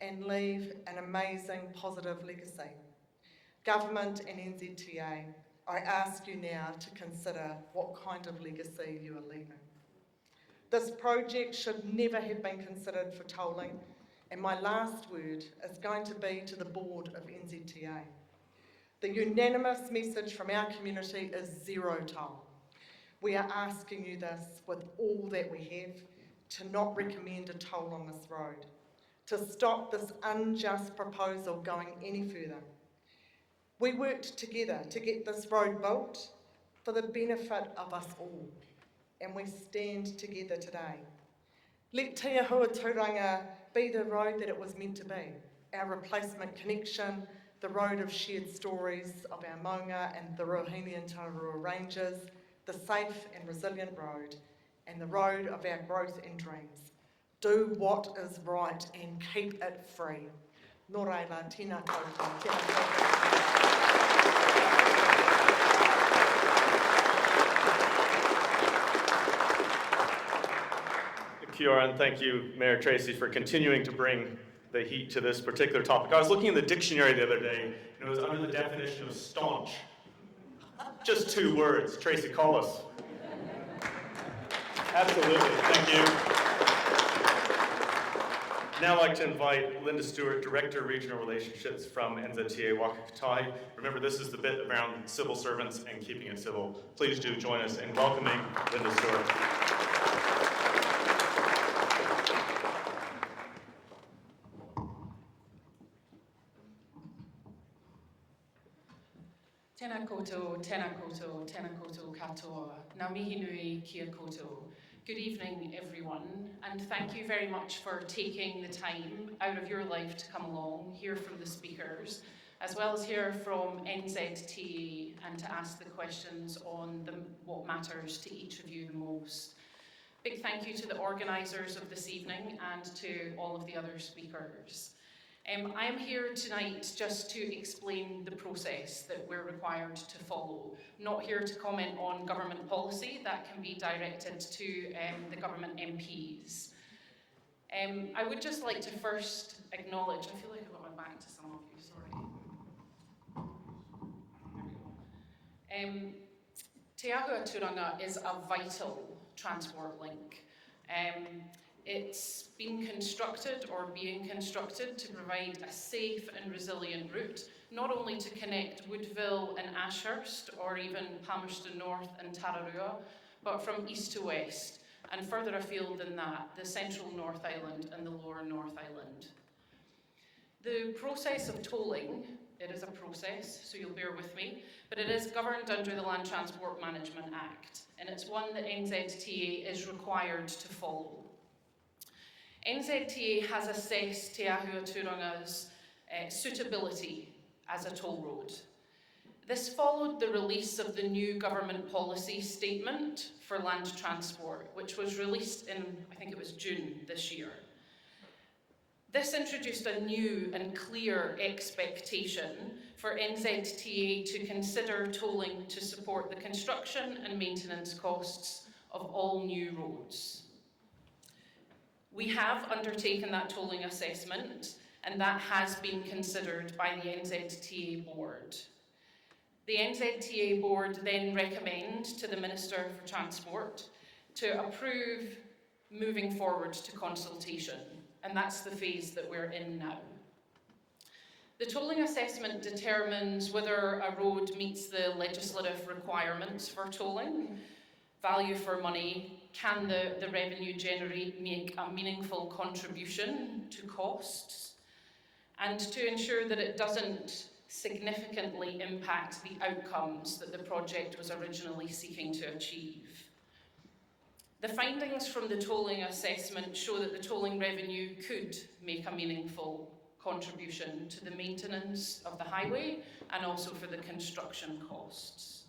and leave an amazing positive legacy. Government and NZTA, I ask you now to consider what kind of legacy you are leaving. This project should never have been considered for tolling, and my last word is going to be to the board of NZTA. The unanimous message from our community is zero toll. We are asking you this with all that we have, to not recommend a toll on this road, to stop this unjust proposal going any further. We worked together to get this road built for the benefit of us all, and we stand together today. Let Te Ahua Turanga be the road that it was meant to be, our replacement connection, the road of shared stories of our maunga and the Ruahine and Tararua Ranges, the safe and resilient road, and the road of our growth and dreams. Do what is right and keep it free. Nō reira, tēnā koutou, tēnā koutou. Kia ora, and thank you, Mayor Tracey, for continuing to bring the heat to this particular topic. I was looking in the dictionary the other day, and it was under the definition of staunch. Just 2 words, Tracey Collis. Absolutely, thank you. Now I'd like to invite Linda Stewart, Director of Regional Relationships from NZTA Waka Kotahi. Remember, this is the bit around civil servants and keeping it civil. Please do join us in welcoming Linda Stewart. Tēnā koutou, tēnā koutou, tēnā koutou katoa. Ngā mihi nui kia koutou. Good evening, everyone, and thank you very much for taking the time out of your life to come along, hear from the speakers, as well as hear from NZTA and to ask the questions on what matters to each of you the most. Big thank you to the organisers of this evening and to all of the other speakers. I am here tonight just to explain the process that we're required to follow. Not here to comment on government policy, that can be directed to the government MPs. I would just like to first acknowledge, I feel like I've got my back to some of you, sorry. There we go. Te Ahua Turanga is a vital transport link. It's been constructed or being constructed to provide a safe and resilient route, not only to connect Woodville and Ashhurst or even Palmerston North and Tararua, but from east to west, and further afield than that, the central North Island and the lower North Island. The process of tolling, it is a process, so you'll bear with me, but it is governed under the Land Transport Management Act, and it's one that NZTA is required to follow. NZTA has assessed Te Ahua Turanga's suitability as a toll road. This followed the release of the new government policy statement for land transport, which was released in, I think it was June this year. This introduced a new and clear expectation for NZTA to consider tolling to support the construction and maintenance costs of all new roads. We have undertaken that tolling assessment, and that has been considered by the NZTA board. The NZTA board then recommend to the Minister for Transport to approve moving forward to consultation, and that's the phase that we're in now. The tolling assessment determines whether a road meets the legislative requirements for tolling, value for money, can the revenue generate make a meaningful contribution to costs, and to ensure that it doesn't significantly impact the outcomes that the project was originally seeking to achieve. The findings from the tolling assessment show that the tolling revenue could make a meaningful contribution to the maintenance of the highway and also for the construction costs.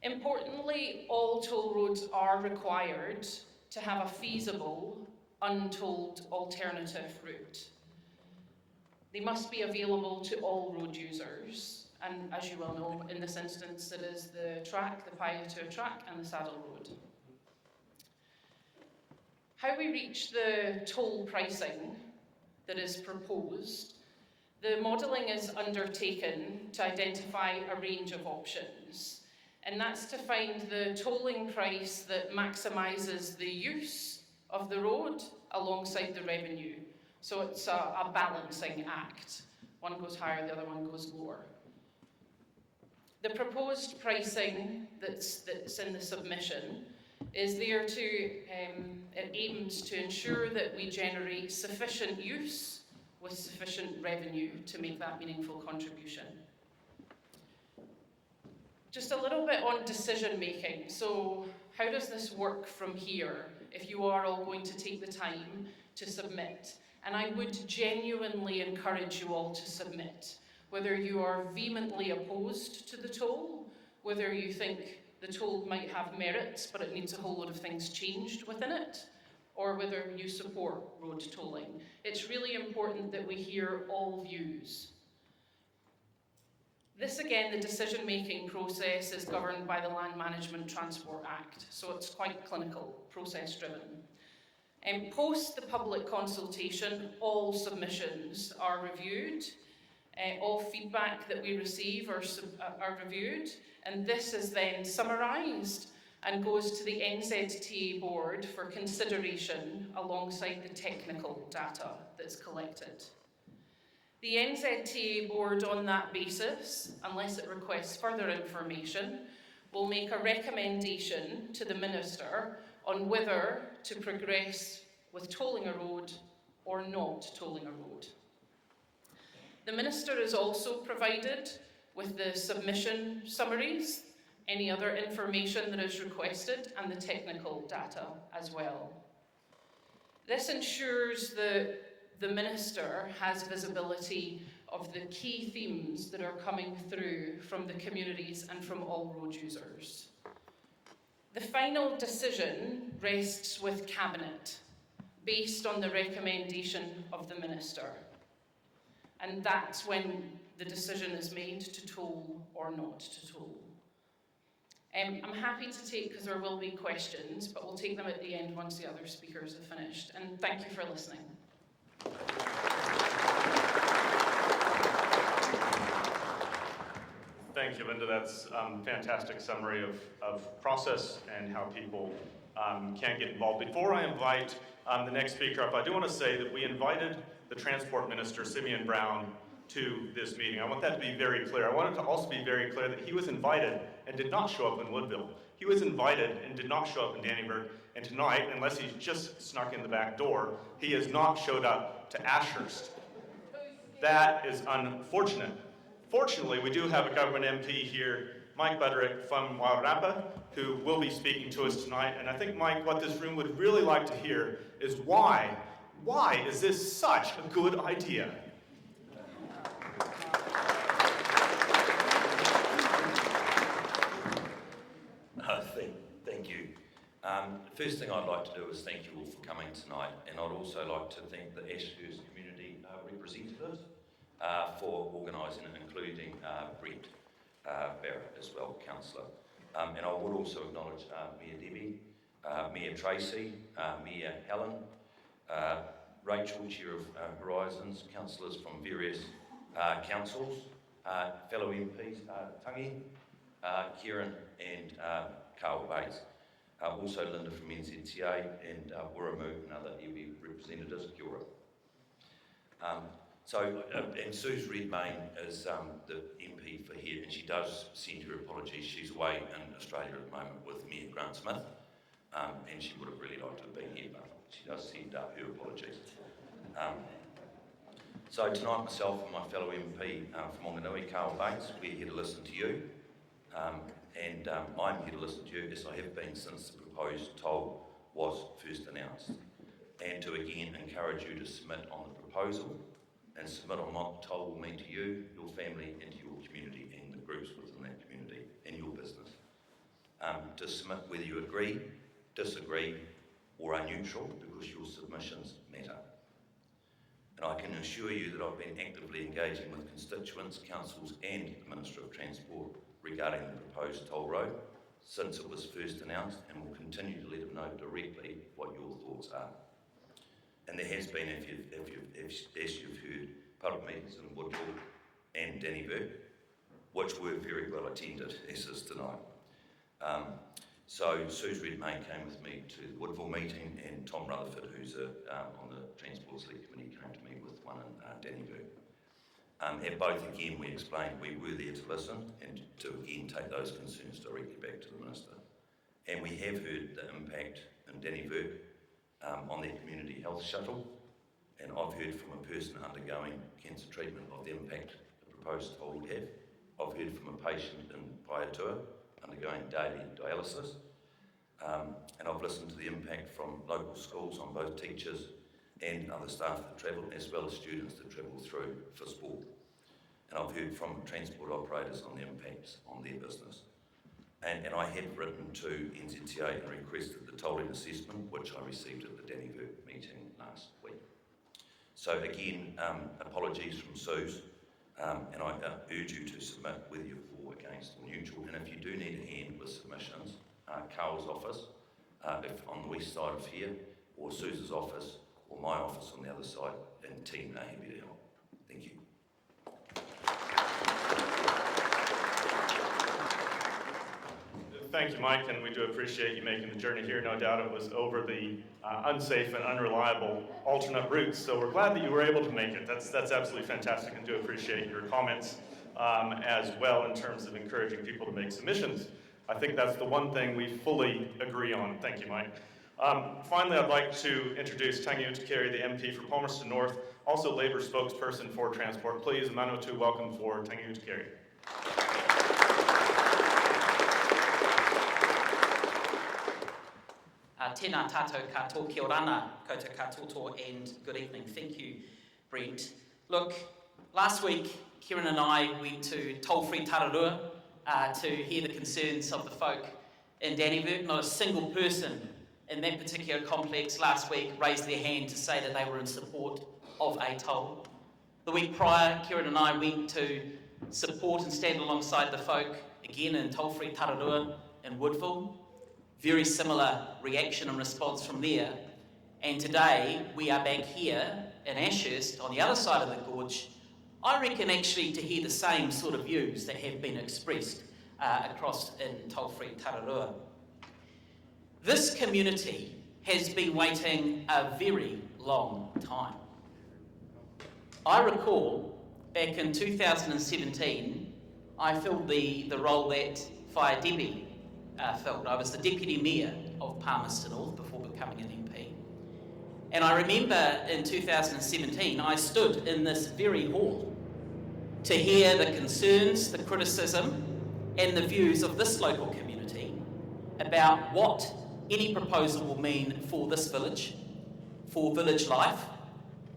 Importantly, all toll roads are required to have a feasible, untolled alternative route. They must be available to all road users, and as you well know, in this instance, it is the track, the Palmerston track, and the Saddle Road. How we reach the toll pricing that is proposed, the modelling is undertaken to identify a range of options, and that's to find the tolling price that maximises the use of the road alongside the revenue. So it's a balancing act. One goes higher, the other one goes lower. The proposed pricing that's in the submission is there to, it aims to ensure that we generate sufficient use with sufficient revenue to make that meaningful contribution. Just a little bit on decision making. So how does this work from here if you are all going to take the time to submit? And I would genuinely encourage you all to submit, whether you are vehemently opposed to the toll, whether you think the toll might have merits, but it needs a whole lot of things changed within it, or whether you support road tolling. It's really important that we hear all views. This, again, the decision-making process is governed by the Land Management Transport Act, so it's quite clinical, process-driven. Post the public consultation, all submissions are reviewed, all feedback that we receive are reviewed, and this is then summarised and goes to the NZTA board for consideration alongside the technical data that's collected. The NZTA board on that basis, unless it requests further information, will make a recommendation to the Minister on whether to progress with tolling a road or not tolling a road. The Minister is also provided with the submission summaries, any other information that is requested, and the technical data as well. This ensures that the Minister has visibility of the key themes that are coming through from the communities and from all road users. The final decision rests with Cabinet, based on the recommendation of the Minister. And that's when the decision is made to toll or not to toll. I'm happy to take, because there will be questions, but we'll take them at the end once the other speakers have finished. And thank you for listening. Thank you, Linda. That's a fantastic summary of process and how people can get involved. Before I invite the next speaker up, I do want to say that we invited the Transport Minister, Simeon Brown, to this meeting. I want that to be very clear. I want it to also be very clear that he was invited and did not show up in Woodville. He was invited and did not show up in Dannyburg. And tonight, unless he's just snuck in the back door, he has not showed up to Ashhurst. That is unfortunate. Fortunately, we do have a government MP here, Mike Butterick from Wairarapa, who will be speaking to us tonight. And I think, Mike, what this room would really like to hear is why is this such a good idea? The first thing I'd like to do is thank you all for coming tonight, and I'd also like to thank the Ashhurst community representatives for organising it, including Brent, Barrett as well, Councillor. And I would also acknowledge Mayor Debi, Mayor Tracey, Mayor Helen, Rachel, Chair of Horizons, councillors from various councils, fellow MPs, Tangi, Kieran and Carl Bates. Also Linda from NZTA and Wiremu and other EB representatives, Kia ora. And Sue's Redmayne is the MP for here, and she does send her apologies. She's away in Australia at the moment with Mayor Grant Smith, and she would have really liked to have been here, but she does send her apologies. So tonight, myself and my fellow MP from Wanganui, Carl Bates, we're here to listen to you. And I'm here to listen to you, as I have been since the proposed toll was first announced, and to again encourage you to submit on the proposal and submit on what the toll will mean to you, your family and to your community and the groups within that community and your business. To submit whether you agree, disagree or are neutral, because your submissions matter. And I can assure you that I've been actively engaging with constituents, councils and the Minister of Transport regarding the proposed toll road since it was first announced, and will continue to let them know directly what your thoughts are. And there has been, as you've heard, public meetings in Woodville and Dannyburg, which were very well attended, as is tonight. So Sue's Redmayne came with me to the Woodville meeting, and Tom Rutherford, who's on the Transport Select Committee, came to me with one in Dannyburg. And both, again, we explained we were there to listen and to, again, take those concerns directly back to the Minister. And we have heard the impact in Dannyburg on their community health shuttle, and I've heard from a person undergoing cancer treatment of the impact the proposed toll would have. I've heard from a patient in Paiatua undergoing daily dialysis, and I've listened to the impact from local schools on both teachers and other staff that travel, as well as students that travel through for sport. And I've heard from transport operators on the impacts on their business. And I had written to NZTA and requested the tolling assessment, which I received at the Dannyburg meeting last week. So again, apologies from Sue's, and I urge you to submit whether you're for, against or neutral. And if you do need a hand with submissions, Carl's office, if on the west side of here, or Sue's office, or my office on the other side, and team are happy to help. Thank you. Thank you, Mike, and we do appreciate you making the journey here. No doubt it was over the unsafe and unreliable alternate routes, so we're glad that you were able to make it. That's absolutely fantastic, and do appreciate your comments as well in terms of encouraging people to make submissions. I think that's the one thing we fully agree on. Thank you, Mike. Finally, I'd like to introduce Tangi, the MP for Palmerston North, also Labour spokesperson for transport. Please, Manawatu, welcome for Tangi. Tēnā tātou katoa, kia orana, koutou katoa, and good evening. Thank you, Brent. Look, last week, Kieran and I went to toll-free Tararua to hear the concerns of the folk in Dannyburg. Not a single person in that particular complex last week raised their hand to say that they were in support of a toll. The week prior, Kieran and I went to support and stand alongside the folk again in toll-free Tararua in Woodville. Very similar reaction and response from there. And today we are back here in Ashhurst on the other side of the gorge, I reckon actually to hear the same sort of views that have been expressed across in toll-free Tararua. This community has been waiting a very long time. I recall back in 2017, I filled the role that Whai Debi filled. I was the Deputy Mayor of Palmerston North before becoming an MP. And I remember in 2017, I stood in this very hall to hear the concerns, the criticism, and the views of this local community about what any proposal will mean for this village, for village life,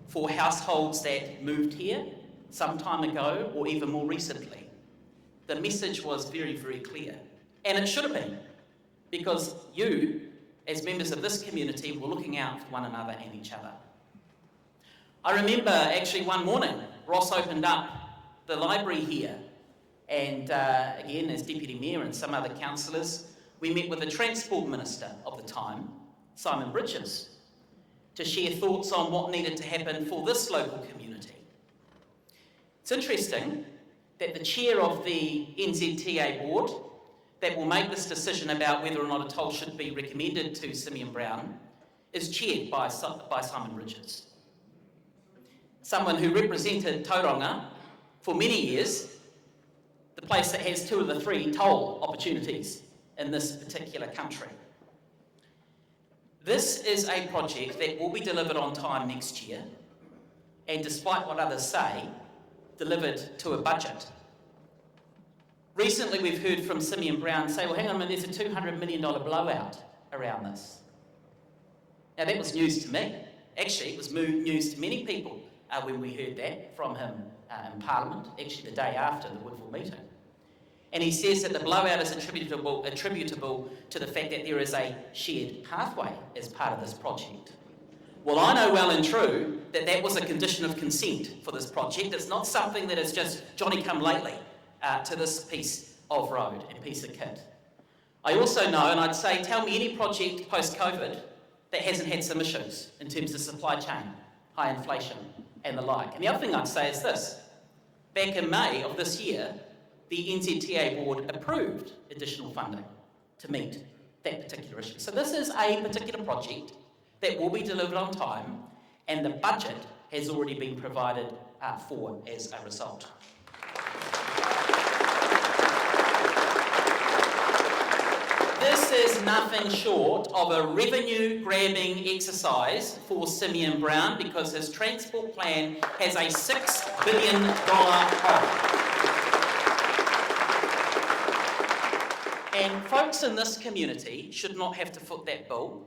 for households that moved here some time ago or even more recently. The message was very, very clear. And it should have been, because you, as members of this community, were looking out for one another and each other. I remember actually one morning, Ross opened up the library here, and again, as Deputy Mayor and some other councillors, we met with the Transport Minister of the time, Simon Bridges, to share thoughts on what needed to happen for this local community. It's interesting that the chair of the NZTA board that will make this decision about whether or not a toll should be recommended to Simeon Brown is chaired by Simon Bridges. Someone who represented Turanga for many years, the place that has 2 of the 3 toll opportunities in this particular country. This is a project that will be delivered on time next year, and despite what others say, delivered to a budget. Recently we've heard from Simeon Brown say, well hang on a minute, there's a $200 million blowout around this. Now that was news to me. Actually, it was news to many people when we heard that from him in Parliament, actually the day after the Woodville meeting. And he says that the blowout is attributable to the fact that there is a shared pathway as part of this project. Well, I know well and true that that was a condition of consent for this project. It's not something that is just Johnny-come-lately to this piece of road and piece of kit. I also know, and I'd say, tell me any project post-COVID that hasn't had some issues in terms of supply chain, high inflation, and the like. And the other thing I'd say is this. Back in May of this year, the NZTA board approved additional funding to meet that particular issue. So this is a particular project that will be delivered on time, and the budget has already been provided for as a result. This is nothing short of a revenue-grabbing exercise for Simeon Brown because his transport plan has a $6 billion hole. And folks in this community should not have to foot that bill.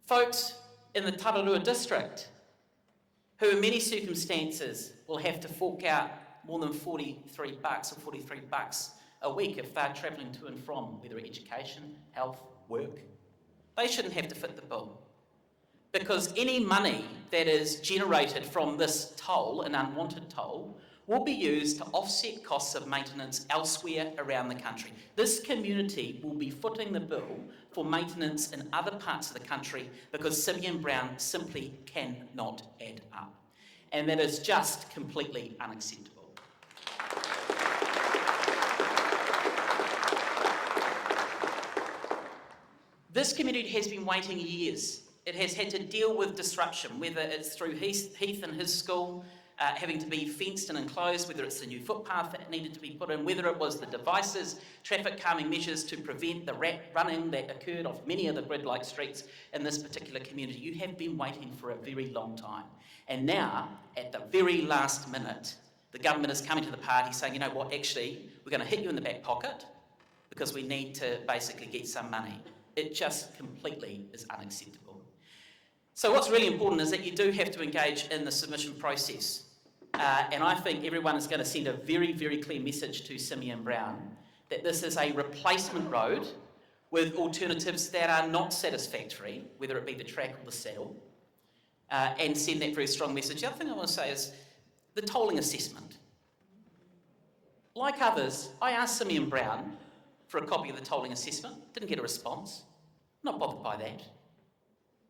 Folks in the Tararua district, who in many circumstances will have to fork out more than $43 or $43 a week if they're travelling to and from, whether education, health, work, they shouldn't have to fit the bill. Because any money that is generated from this toll, an unwanted toll, will be used to offset costs of maintenance elsewhere around the country. This community will be footing the bill for maintenance in other parts of the country because Simeon Brown simply cannot add up. And that is just completely unacceptable. This community has been waiting years. It has had to deal with disruption, whether it's through Heath and his school, having to be fenced and enclosed, whether it's the new footpath that needed to be put in, whether it was the devices, traffic calming measures to prevent the rat running that occurred off many of the grid-like streets in this particular community. You have been waiting for a very long time. And now, at the very last minute, the government is coming to the party saying, you know what, actually, we're going to hit you in the back pocket because we need to basically get some money. It just completely is unacceptable. So what's really important is that you do have to engage in the submission process. And I think everyone is going to send a very, very clear message to Simeon Brown that this is a replacement road with alternatives that are not satisfactory, whether it be the track or the saddle, and send that very strong message. The other thing I want to say is the tolling assessment. Like others, I asked Simeon Brown for a copy of the tolling assessment, didn't get a response, not bothered by that.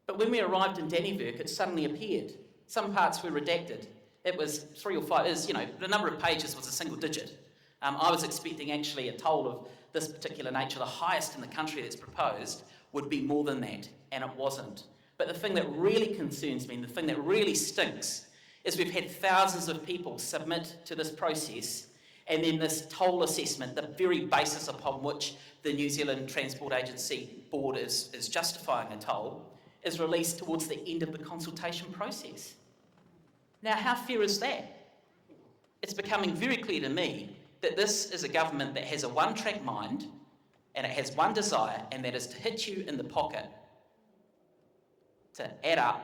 But when we arrived in Dannevirke, it suddenly appeared. Some parts were redacted. It was 3 or 5, the number of pages was a single digit. I was expecting actually a toll of this particular nature, the highest in the country that's proposed, would be more than that, and it wasn't. But the thing that really concerns me, and the thing that really stinks, is we've had thousands of people submit to this process, and then this toll assessment, the very basis upon which the New Zealand Transport Agency Board is justifying a toll, is released towards the end of the consultation process. Now, how fair is that? It's becoming very clear to me that this is a government that has a one-track mind, and it has one desire, and that is to hit you in the pocket to add up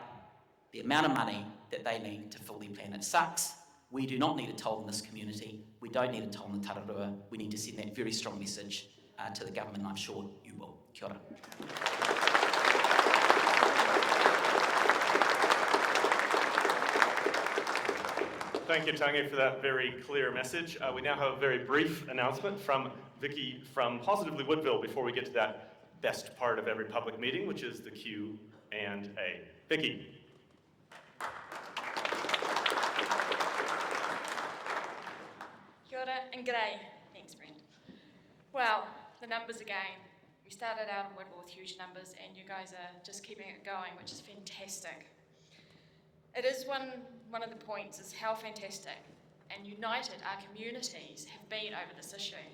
the amount of money that they need to fill their plan. It sucks. We do not need a toll in this community. We don't need a toll in the Tararua. We need to send that very strong message to the government, and I'm sure you will. Kia ora. Thank you, Tangi, for that very clear message. We now have a very brief announcement from Vicky from Positively Woodville before we get to that best part of every public meeting, which is the Q&A. Vicky. Kia ora and g'day. Thanks, Brent. Well, the numbers again. We started out in Woodville with huge numbers and you guys are just keeping it going, which is fantastic. It is one of the points is how fantastic and united our communities have been over this issue.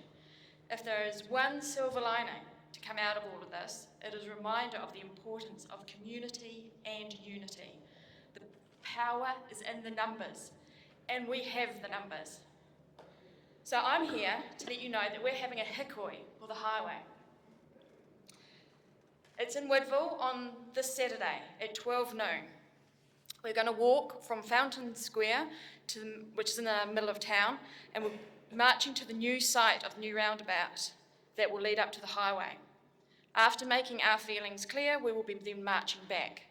If there is one silver lining to come out of all of this, it is a reminder of the importance of community and unity. The power is in the numbers, and we have the numbers. So I'm here to let you know that we're having a hikoi for the highway. It's in Woodville on this Saturday at 12 noon. We're going to walk from Fountain Square, which is in the middle of town, and we're marching to the new site of the new roundabout that will lead up to the highway. After making our feelings clear, we will be then marching back.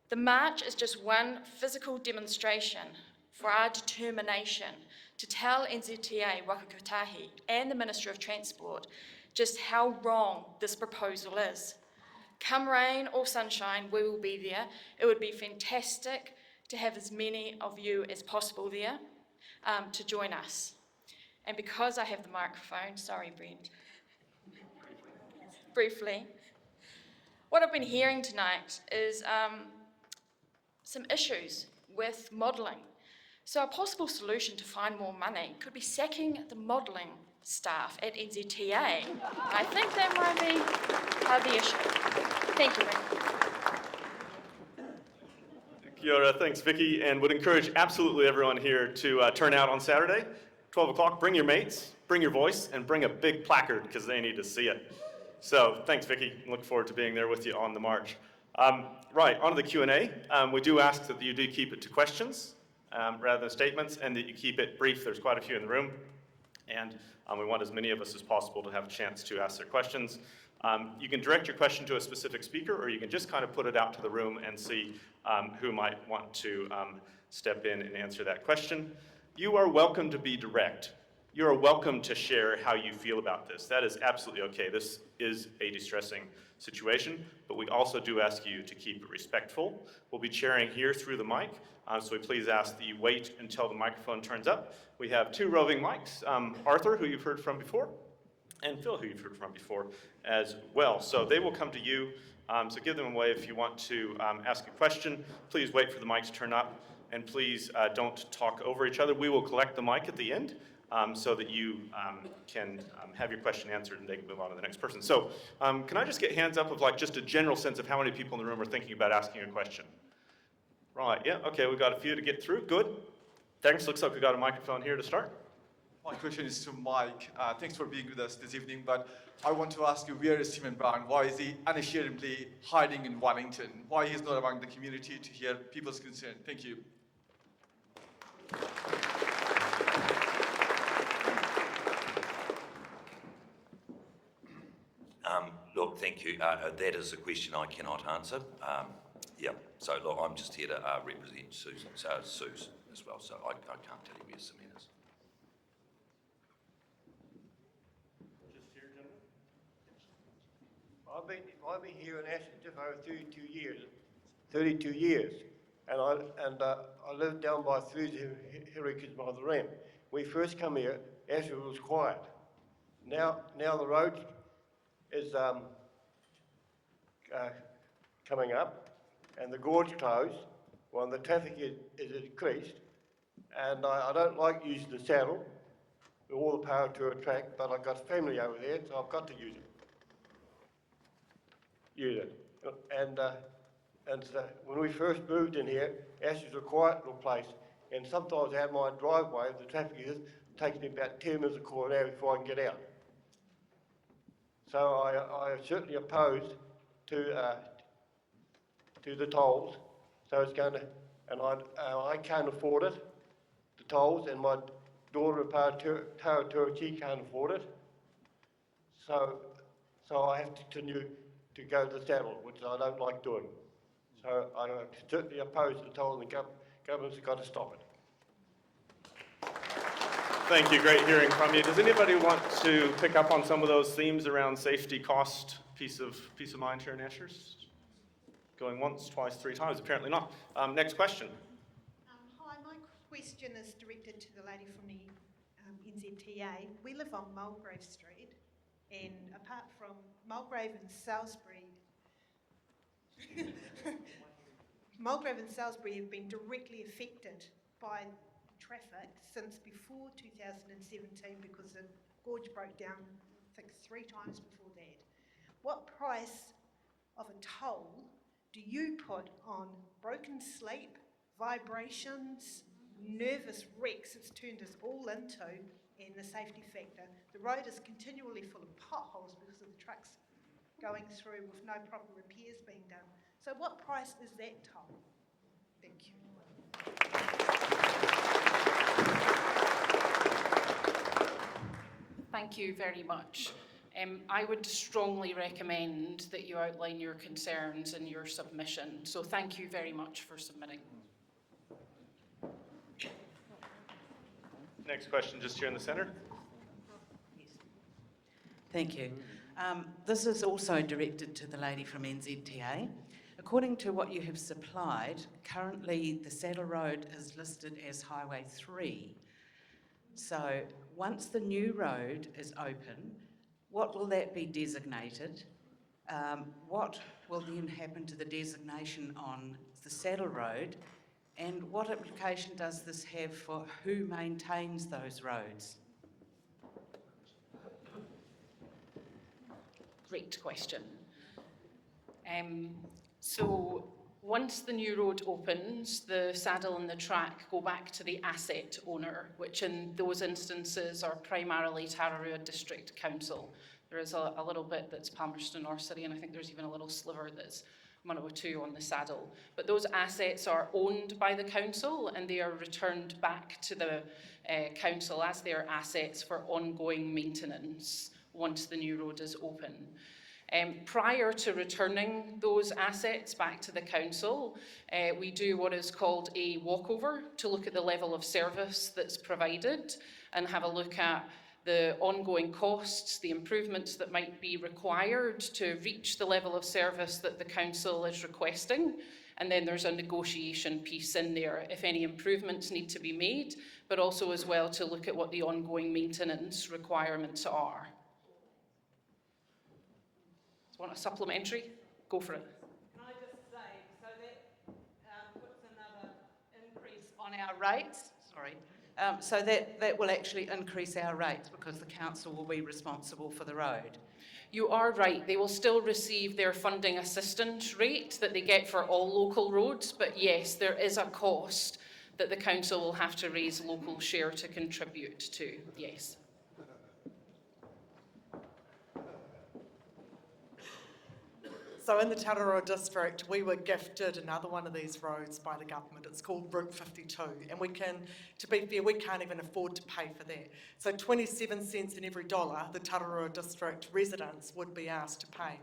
The march is just one physical demonstration for our determination to tell NZTA, Waka, Kotahi, and the Minister of Transport just how wrong this proposal is. Come rain or sunshine, we will be there. It would be fantastic to have as many of you as possible there to join us. And because I have the microphone, sorry, Brent, briefly, what I've been hearing tonight is some issues with modelling. So a possible solution to find more money could be sacking the modelling staff at NZTA. I think that might be part of the issue. Thank you, Brent. Kia ora, thanks, Vicky, and would encourage absolutely everyone here to turn out on Saturday, 12 o'clock. Bring your mates, bring your voice, and bring a big placard because they need to see it. So thanks, Vicky. Look forward to being there with you on the march. Right, on to the Q&A. We do ask that you do keep it to questions rather than statements, and that you keep it brief. There's quite a few in the room, and we want as many of us as possible to have a chance to ask their questions. You can direct your question to a specific speaker, or you can just kind of put it out to the room and see who might want to step in and answer that question. You are welcome to be direct. You are welcome to share how you feel about this. That is absolutely okay. This is a distressing situation, but we also do ask you to keep it respectful. We'll be chairing here through the mic, so we please ask that you wait until the microphone turns up. We have two roving mics, Arthur, who you've heard from before, and Phil, who you've heard from before as well. So they will come to you, so give them a wave if you want to ask a question. Please wait for the mic to turn up, and please don't talk over each other. We will collect the mic at the end so that you can have your question answered and they can move on to the next person. So can I just get hands up of like just a general sense of how many people in the room are thinking about asking a question? Right, yeah, okay, we've got a few to get through, good. Thanks, looks like we've got a microphone here to start. My question is to Mike. Thanks for being with us this evening, but I want to ask you, where is Stephen Brown? Why is he unashamedly hiding in Wellington? Why he's not among the community to hear people's concern? Thank you. Look, thank you. That is a question I cannot answer. Yeah, so look, I'm just here to represent Susan, Suze as well, so I can't tell you where Samantha is. I've been here in Ashhurst just over 32 years, and I lived down by Thursday Hurricanes by the Ram. When we first come here, Ashhurst was quiet. Now the road is coming up, and the gorge closed. Well, the traffic is increased, and I don't like using the saddle with all the power to a track, but I've got family over there, so I've got to use it. And so when we first moved in here, Ashhurst was a quiet little place, and sometimes out my driveway, the traffic it takes me about 10 minutes a quarter an hour before I can get out. So I am certainly opposed to the tolls. So it's going to, and I can't afford it, the tolls, and my daughter in Tararua can't afford it. So so I have to continue to go to the saddle, which I don't like doing. So I'm certainly opposed to tolling. The government's got to stop it. Thank you, great hearing from you. Does anybody want to pick up on some of those themes around safety, cost, peace of mind here in Ashhurst? Going once, twice, three times, apparently not. Next question. Hi, my question is directed to the lady from the NZTA. We live on Mulgrave Street, and apart from Mulgrave and Salisbury, Mulgrave and Salisbury have been directly affected by traffic since before 2017 because the gorge broke down, I think, 3 times before that. What price of a toll do you put on broken sleep, vibrations, nervous wrecks it's turned us all into, and the safety factor? The road is continually full of potholes because of the trucks going through with no proper repairs being done. So what price is that toll? Thank you. Thank you very much. I would strongly recommend that you outline your concerns in your submission. So thank you very much for submitting. Next question, just here in the centre. Thank you. This is also directed to the lady from NZTA. According to what you have supplied, currently the Saddle Road is listed as Highway 3. So once the new road is open, what will that be designated? What will then happen to the designation on the Saddle Road? And what implication does this have for who maintains those roads? Great question. So once the new road opens, the saddle and the track go back to the asset owner, which in those instances are primarily Tararua District Council. There is a little bit that's Palmerston North City, and I think there's even a little sliver that's Manawatu on the saddle. But those assets are owned by the council and they are returned back to the council as their assets for ongoing maintenance once the new road is open. Prior to returning those assets back to the council, we do what is called a walkover to look at the level of service that's provided and have a look at the ongoing costs, the improvements that might be required to reach the level of service that the council is requesting. And then there's a negotiation piece in there if any improvements need to be made, but also as well to look at what the ongoing maintenance requirements are. Want a supplementary? Go for it. Can I just say, so that puts another increase on our rates? Sorry. So that will actually increase our rates because the council will be responsible for the road. You are right. They will still receive their funding assistance rate that they get for all local roads, but yes, there is a cost that the council will have to raise local share to contribute to, yes. So in the Tararua district, we were gifted another one of these roads by the government. It's called Route 52. And we can, to be fair, we can't even afford to pay for that. So 27 cents in every dollar the Tararua district residents would be asked to pay.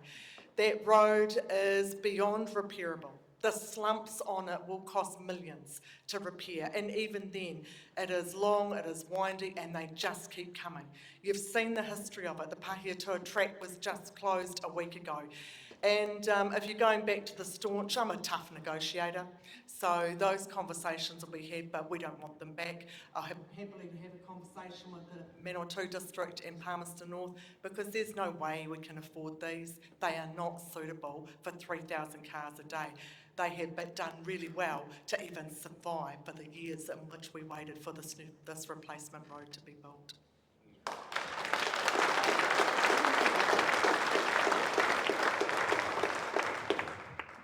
That road is beyond repairable. The slumps on it will cost millions to repair. And even then, it is long, it is windy, and they just keep coming. You've seen the history of it. The Pahiatua track was just closed a week ago. And if you're going back to the staunch, I'm a tough negotiator, so those conversations will be had, but we don't want them back. I'll happily have a conversation with the Manawatu district and Palmerston North because there's no way we can afford these. They are not suitable for 3,000 cars a day. They have done really well to even survive for the years in which we waited for this replacement road to be built.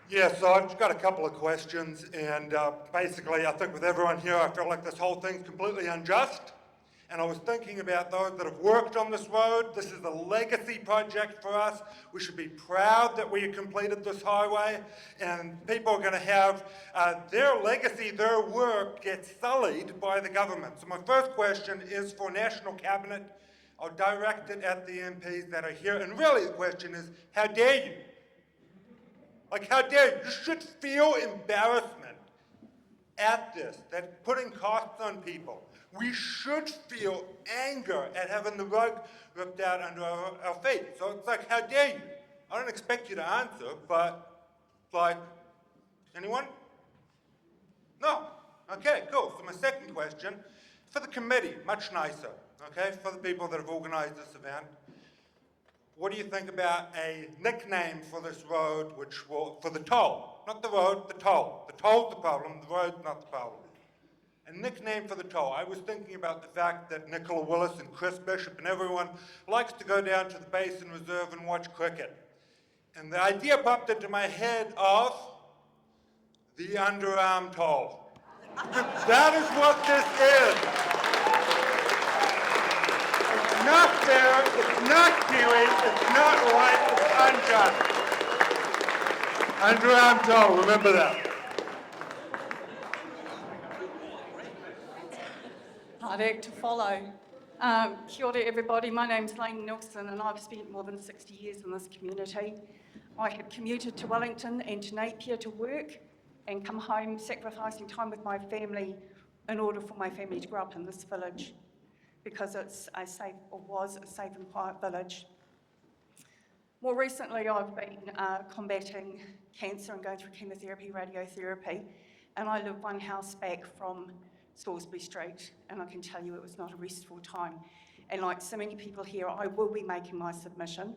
Yeah, so I've got a couple of questions, and basically I think with everyone here I feel like this whole thing's completely unjust, and I was thinking about those that have worked on this road. This is a legacy project for us. We should be proud that we have completed this highway, and people are going to have their legacy, their work get sullied by the government. So my first question is for National Cabinet. I'll direct it at the MPs that are here. And really the question is, how dare you? Like, how dare you? You should feel embarrassment at this, that putting costs on people. We should feel anger at having the rug ripped out under our feet. So it's like, how dare you? I don't expect you to answer, but like, anyone? No? Okay, cool. So my second question, for the committee, much nicer, okay, for the people that have organised this event, what do you think about a nickname for this road, which will, for the toll, not the road, the toll. The toll's the problem, the road's not the problem. A nickname for the toll. I was thinking about the fact that Nicola Willis and Chris Bishop and everyone likes to go down to the Basin Reserve and watch cricket. And the idea popped into my head of the underarm toll. That is what this is. It's not fair, it's not Kiwi, it's not right, it's unjust. Underarm toll, remember that. Hard act to follow. Kia ora everybody, my name's Lane Nelson and I've spent more than 60 years in this community. I have commuted to Wellington and to Napier to work and come home sacrificing time with my family in order for my family to grow up in this village because it's a safe, or was a safe and quiet village. More recently I've been combating cancer and going through chemotherapy, radiotherapy, and I live one house back from Salisbury Street, and I can tell you it was not a restful time. And like so many people here, I will be making my submission.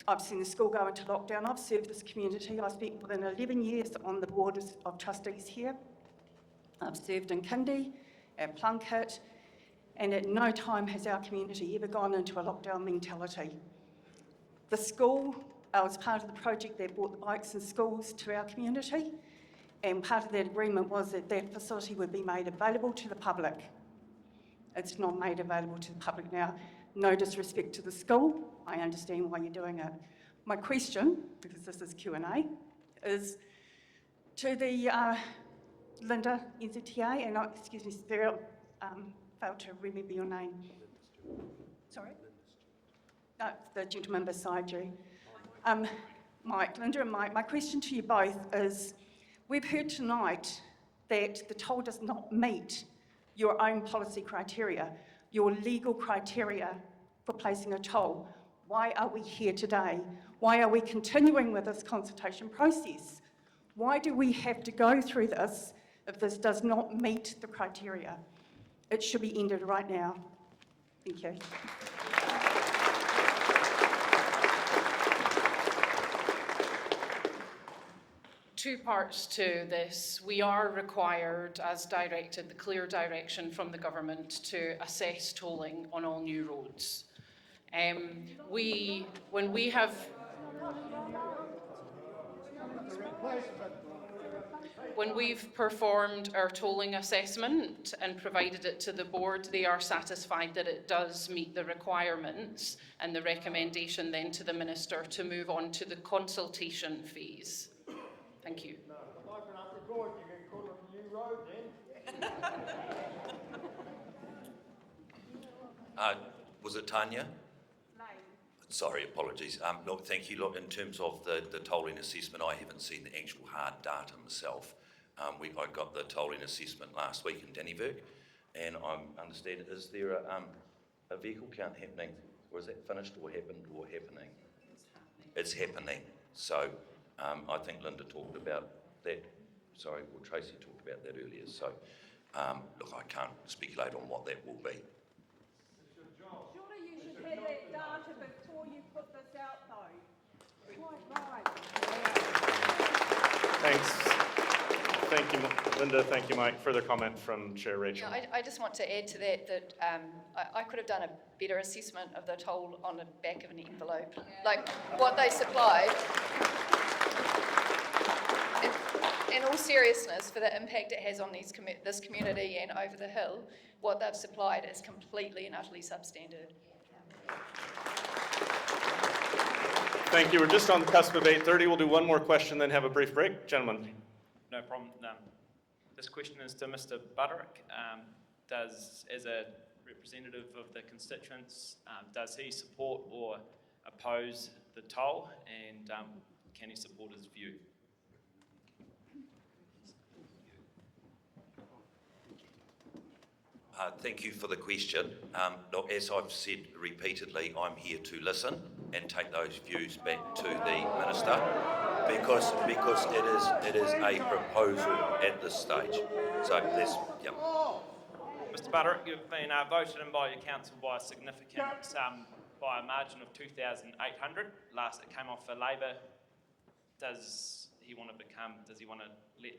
I've seen the school go into lockdown. I've served this community. I spent more than 11 years on the board of trustees here. I've served in Kindy, at Plunkett, and at no time has our community ever gone into a lockdown mentality. The school, I was part of the project that brought the bikes in schools to our community, and part of that agreement was that that facility would be made available to the public. It's not made available to the public now. No disrespect to the school, I understand why you're doing it. My question, because this is Q&A, is to the Linda, NZTA, and excuse me, Sarah, failed to remember your name. Sorry? No, the gentleman beside you. Mike, Linda and Mike, my question to you both is, we've heard tonight that the toll does not meet your own policy criteria, your legal criteria for placing a toll. Why are we here today? Why are we continuing with this consultation process? Why do we have to go through this if this does not meet the criteria? It should be ended right now. Thank you. Two parts to this. We are required, as directed, the clear direction from the government to assess tolling on all new roads. When we've performed our tolling assessment and provided it to the board, they are satisfied that it does meet the requirements, and the recommendation then to the Minister to move on to the consultation phase. Thank you. Was it Tanya? Sorry, apologies. Look, thank you. Look, in terms of the tolling assessment, I haven't seen the actual hard data myself. I got the tolling assessment last week in Dannyburg, and I understand, is there a vehicle count happening, or is that finished or happened or happening? It's happening. So I think Linda talked about that, sorry, or Tracey talked about that earlier. So look, I can't speculate on what that will be. Surely you should have that data before you put this out, though. Quite right. Thanks. Thank you, Linda. Thank you, Mike. Further comment from Chair Rachel. Yeah, I just want to add to that I could have done a better assessment of the toll on the back of an envelope. Like what they supplied. In all seriousness, for the impact it has on this community and over the hill, what they've supplied is completely and utterly substandard. Thank you. We're just on the cusp of 8:30. We'll do one more question, then have a brief break. Gentlemen. No problem. This question is to Mr. Butterick. As a representative of the constituents. Does he support or oppose the toll, and can he support his view? Thank you for the question. Look, as I've said repeatedly, I'm here to listen and take those views back to the Minister because it is a proposal at this stage. So there's, yeah. Mr. Butterick, you've been voted in by your council by a significant, by a margin of 2,800. Last it came off for Labor. Does he want to let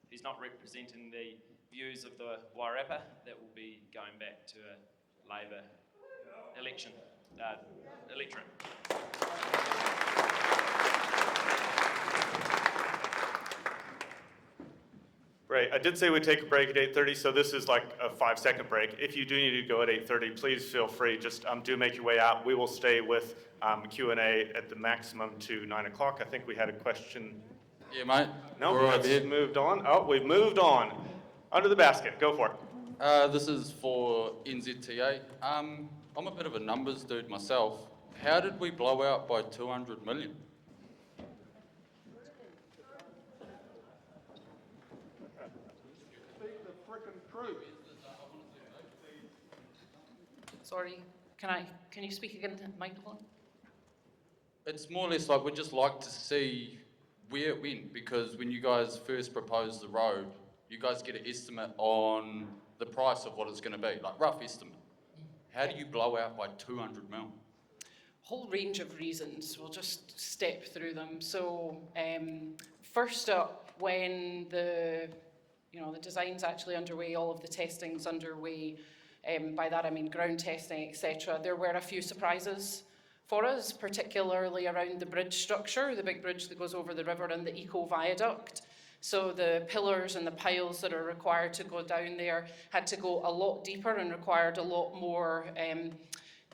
if he's not representing the views of the Wairarapa, that will be going back to a Labor electorate. Right, I did say we'd take a break at 8:30, so this is like a 5-second break. If you do need to go at 8:30, please feel free, just do make your way out. We will stay with Q&A at the maximum to 9 o'clock. I think we had a question. Yeah, mate. No, We're we've moved on. Oh, we've moved on. Under the basket, go for it. This is for NZTA. I'm a bit of a numbers dude myself. How did we blow out by 200 million? Sorry, can you speak again to the microphone? It's more or less like we'd just like to see where it went, because when you guys first proposed the road, you guys get an estimate on the price of what it's going to be, like rough estimate. How do you blow out by 200 mil? Whole range of reasons. We'll just step through them. So first up, when the design's actually underway, all of the testing's underway. By that I mean ground testing, etc. There were a few surprises for us, particularly around the bridge structure, the big bridge that goes over the river and the eco viaduct. So the pillars and the piles that are required to go down there had to go a lot deeper and required a lot more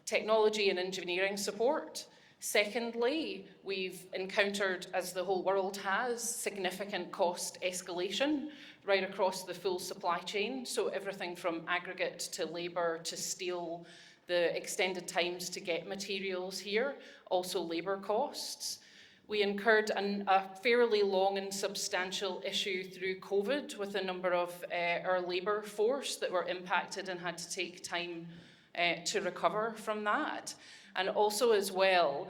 technology and engineering support. Secondly, we've encountered, as the whole world has, significant cost escalation right across the full supply chain. So everything from aggregate to labour to steel, the extended times to get materials here, also labour costs. We incurred a fairly long and substantial issue through COVID with a number of our labour force that were impacted and had to take time to recover from that. And also as well,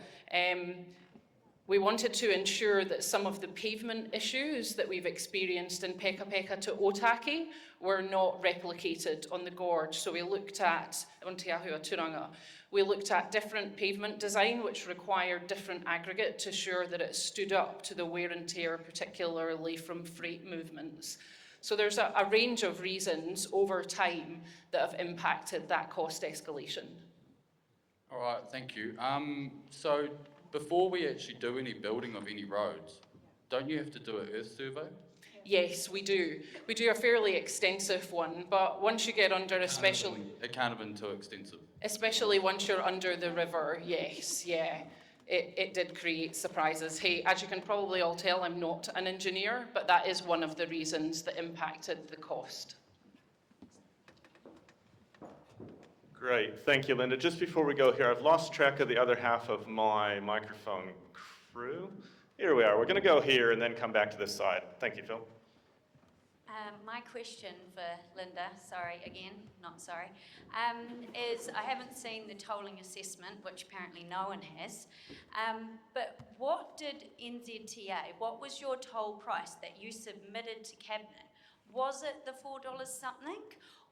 we wanted to ensure that some of the pavement issues that we've experienced in Peka Peka to Otaki were not replicated on the Gorge. So we looked at, on Te Ahua Turanga, we looked at different pavement design which required different aggregate to ensure that it stood up to the wear and tear, particularly from freight movements. So there's a range of reasons over time that have impacted that cost escalation. All right, thank you. So before we actually do any building of any roads, don't you have to do an earth survey? Yes, we do. We do a fairly extensive one, but once you get under It can't have been too extensive. Especially once you're under the river, yes, yeah. It did create surprises. Hey, as you can probably all tell, I'm not an engineer, but that is one of the reasons that impacted the cost. Great, thank you, Linda. Just before we go here, I've lost track of the other half of my microphone crew. Here we are. We're going to go here and then come back to this side. Thank you, Phil. My question for Linda, is I haven't seen the tolling assessment, which apparently no one has, but what did NZTA, what was your toll price that you submitted to Cabinet? Was it the $4 something,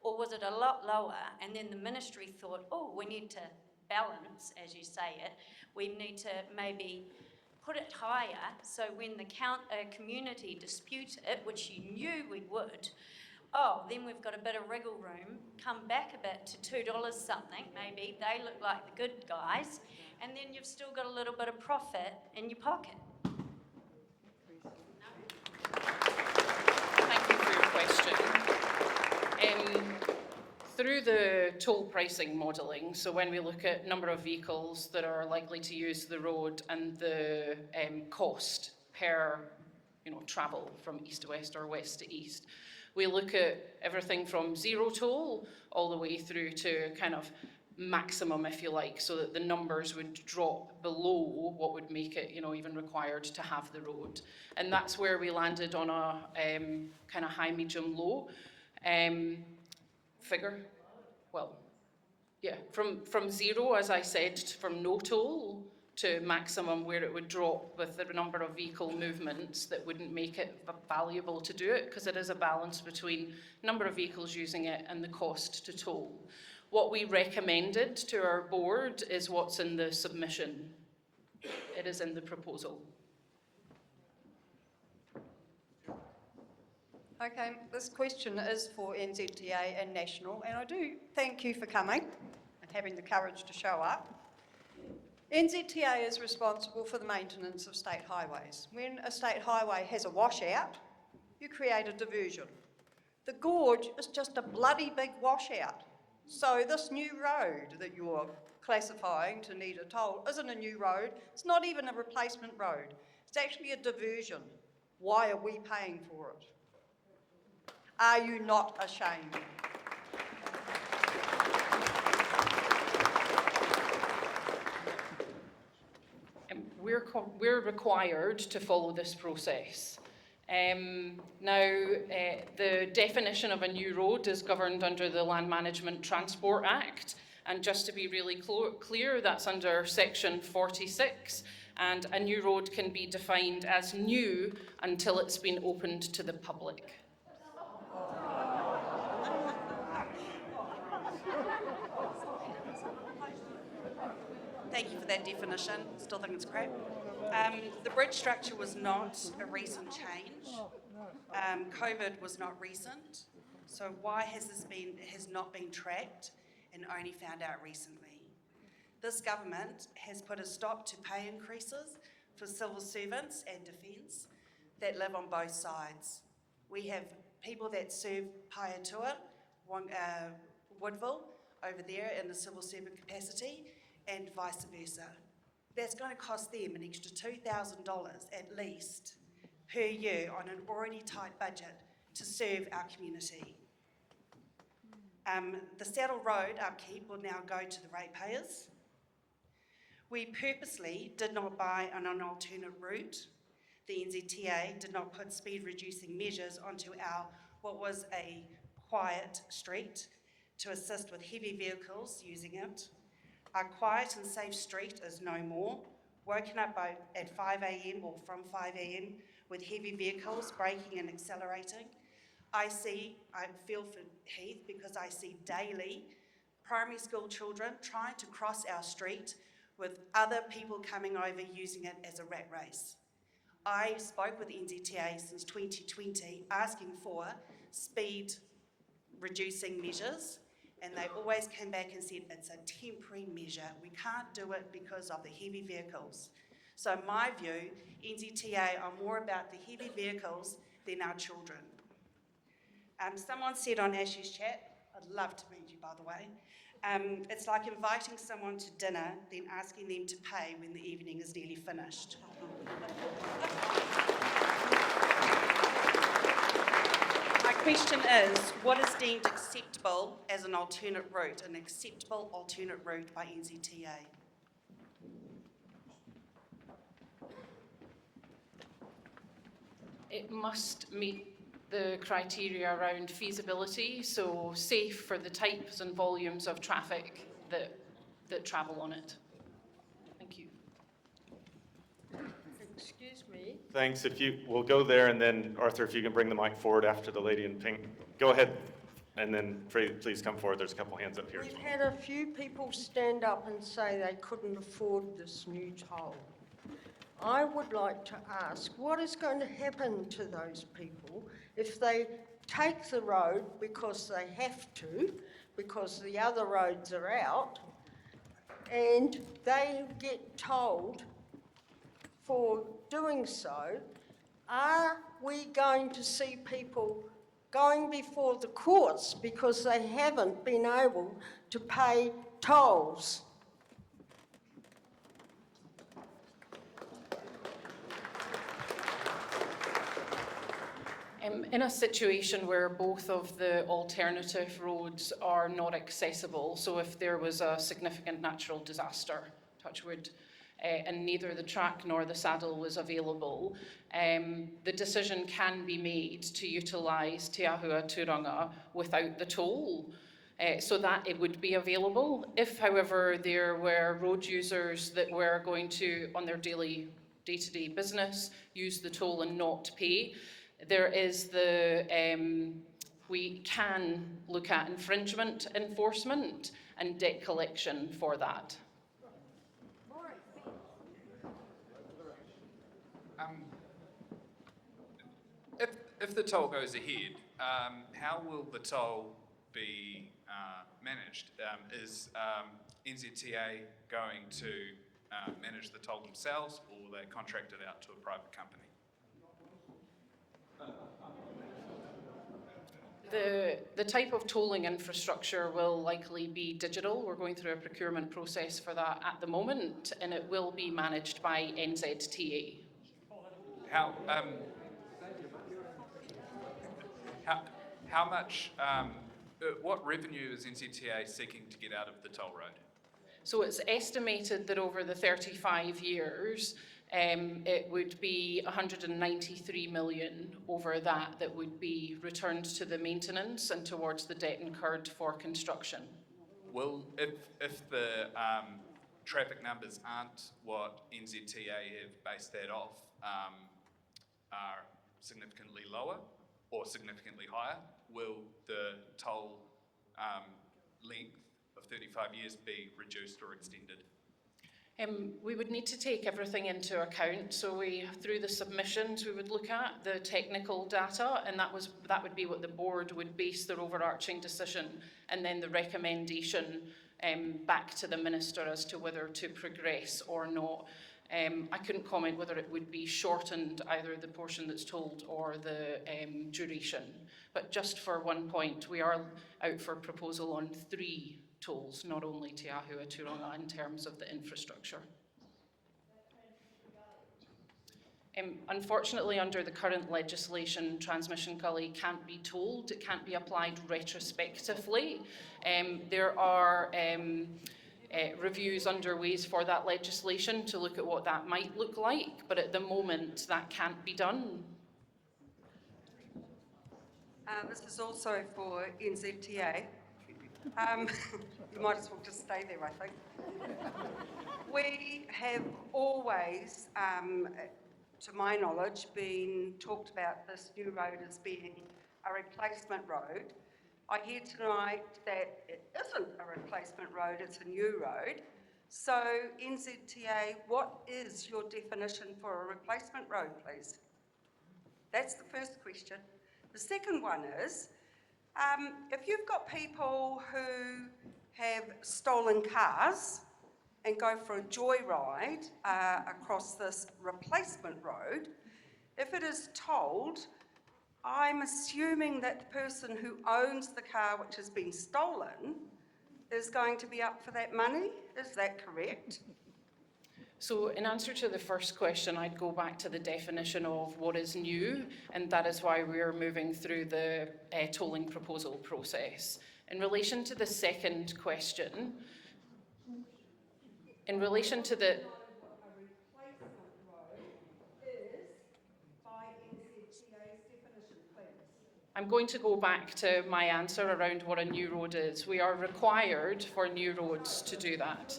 or was it a lot lower, and then the ministry thought, oh, we need to balance, as you say it, we need to maybe put it higher, so when the community dispute it, which you knew we would, then we've got a bit of wriggle room, come back a bit to $2 something, maybe, they look like the good guys, and then you've still got a little bit of profit in your pocket. Thank you for your question. Through the toll pricing modelling, so when we look at number of vehicles that are likely to use the road and the cost per travel from east to west or west to east, We look at everything from zero toll all the way through to kind of maximum, if you like, so that the numbers would drop below what would make it, even required to have the road. And that's where we landed on a kind of high, medium, low figure. Well, yeah, from zero, as I said, from no toll to maximum, where it would drop with the number of vehicle movements that wouldn't make it valuable to do it, because it is a balance between number of vehicles using it and the cost to toll. What we recommended to our board is what's in the submission. It is in the proposal. Okay, this question is for NZTA and National, and I do thank you for coming and having the courage to show up. NZTA is responsible for the maintenance of state highways. When a state highway has a washout, you create a diversion. The Gorge is just a bloody big washout. So this new road that you're classifying to need a toll isn't a new road. It's not even a replacement road. It's actually a diversion. Why are we paying for it? Are you not ashamed? We're required to follow this process. The definition of a new road is governed under the Land Management Transport Act, and just to be really clear, that's under section 46, and a new road can be defined as new until it's been opened to the public. Thank you for that definition. Still think it's crap. The bridge structure was not a recent change. COVID was not recent. So why has not been tracked and only found out recently? This government has put a stop to pay increases for civil servants and defence that live on both sides. We have people that serve Paeatua, Woodville, over there in the civil servant capacity, and vice versa. That's going to cost them an extra $2,000 at least per year on an already tight budget to serve our community. The Saddle Road upkeep will now go to the ratepayers. We purposely did not buy an alternate route. The NZTA did not put speed reducing measures onto what was a quiet street to assist with heavy vehicles using it. Our quiet and safe street is no more, woken up at 5 a.m. or from 5 a.m. with heavy vehicles braking and accelerating. I feel for Heath because I see daily primary school children trying to cross our street with other people coming over using it as a rat race. I spoke with NZTA since 2020 asking for speed reducing measures, and they always came back and said it's a temporary measure. We can't do it because of the heavy vehicles. So my view, NZTA are more about the heavy vehicles than our children. Someone said on Ashhurst chat, I'd love to meet you by the way, it's like inviting someone to dinner then asking them to pay when the evening is nearly finished. My question is, what is deemed acceptable as an alternate route by NZTA? It must meet the criteria around feasibility, so safe for the types and volumes of traffic that travel on it. Thank you. Excuse me. Thanks. We'll go there, and then Arthur, if you can bring the mic forward after the lady in pink. Go ahead, and then please come forward. There's a couple hands up here. We've had a few people stand up and say they couldn't afford this new toll. I would like to ask, what is going to happen to those people if they take the road because they have to, because the other roads are out, and they get told for doing so? Are we going to see people going before the courts because they haven't been able to pay tolls? In a situation where both of the alternative roads are not accessible, so if there was a significant natural disaster, touch wood, and neither the track nor the saddle was available, the decision can be made to utilise Te Ahua Turanga without the toll, so that it would be available. If, however, there were road users that were going to, on their daily day-to-day business, use the toll and not pay, there is we can look at infringement enforcement and debt collection for that. If the toll goes ahead, how will the toll be managed? Is NZTA going to manage the toll themselves, or will they contract it out to a private company? The type of tolling infrastructure will likely be digital. We're going through a procurement process for that at the moment, and it will be managed by NZTA. How much, what revenue is NZTA seeking to get out of the toll road? So it's estimated that over the 35 years, it would be 193 million over that would be returned to the maintenance and towards the debt incurred for construction. Will, if the traffic numbers aren't what NZTA have based that off, are significantly lower or significantly higher, will the toll length of 35 years be reduced or extended? We would need to take everything into account. So through the submissions, we would look at the technical data, and that would be what the board would base their overarching decision, and then the recommendation back to the minister as to whether to progress or not. I couldn't comment whether it would be shortened, either the portion that's tolled or the duration. But just for 1 point, we are out for proposal on 3 tolls, not only Te Ahua Turanga, in terms of the infrastructure. Unfortunately, under the current legislation, transmission gully can't be tolled. It can't be applied retrospectively. There are reviews underway for that legislation to look at what that might look like, but at the moment that can't be done. This is also for NZTA. You might as well just stay there, I think. We have always, to my knowledge, been talked about this new road as being a replacement road. I hear tonight that it isn't a replacement road, it's a new road. So NZTA, what is your definition for a replacement road, please? That's the first question. The second one is, if you've got people who have stolen cars and go for a joyride across this replacement road, if it is tolled, I'm assuming that the person who owns the car which has been stolen is going to be up for that money. Is that correct? So in answer to the first question, I'd go back to the definition of what is new, and that is why we're moving through the tolling proposal process. In relation to the second question, in relation to the... I'm going to go back to my answer around what a new road is. We are required for new roads to do that.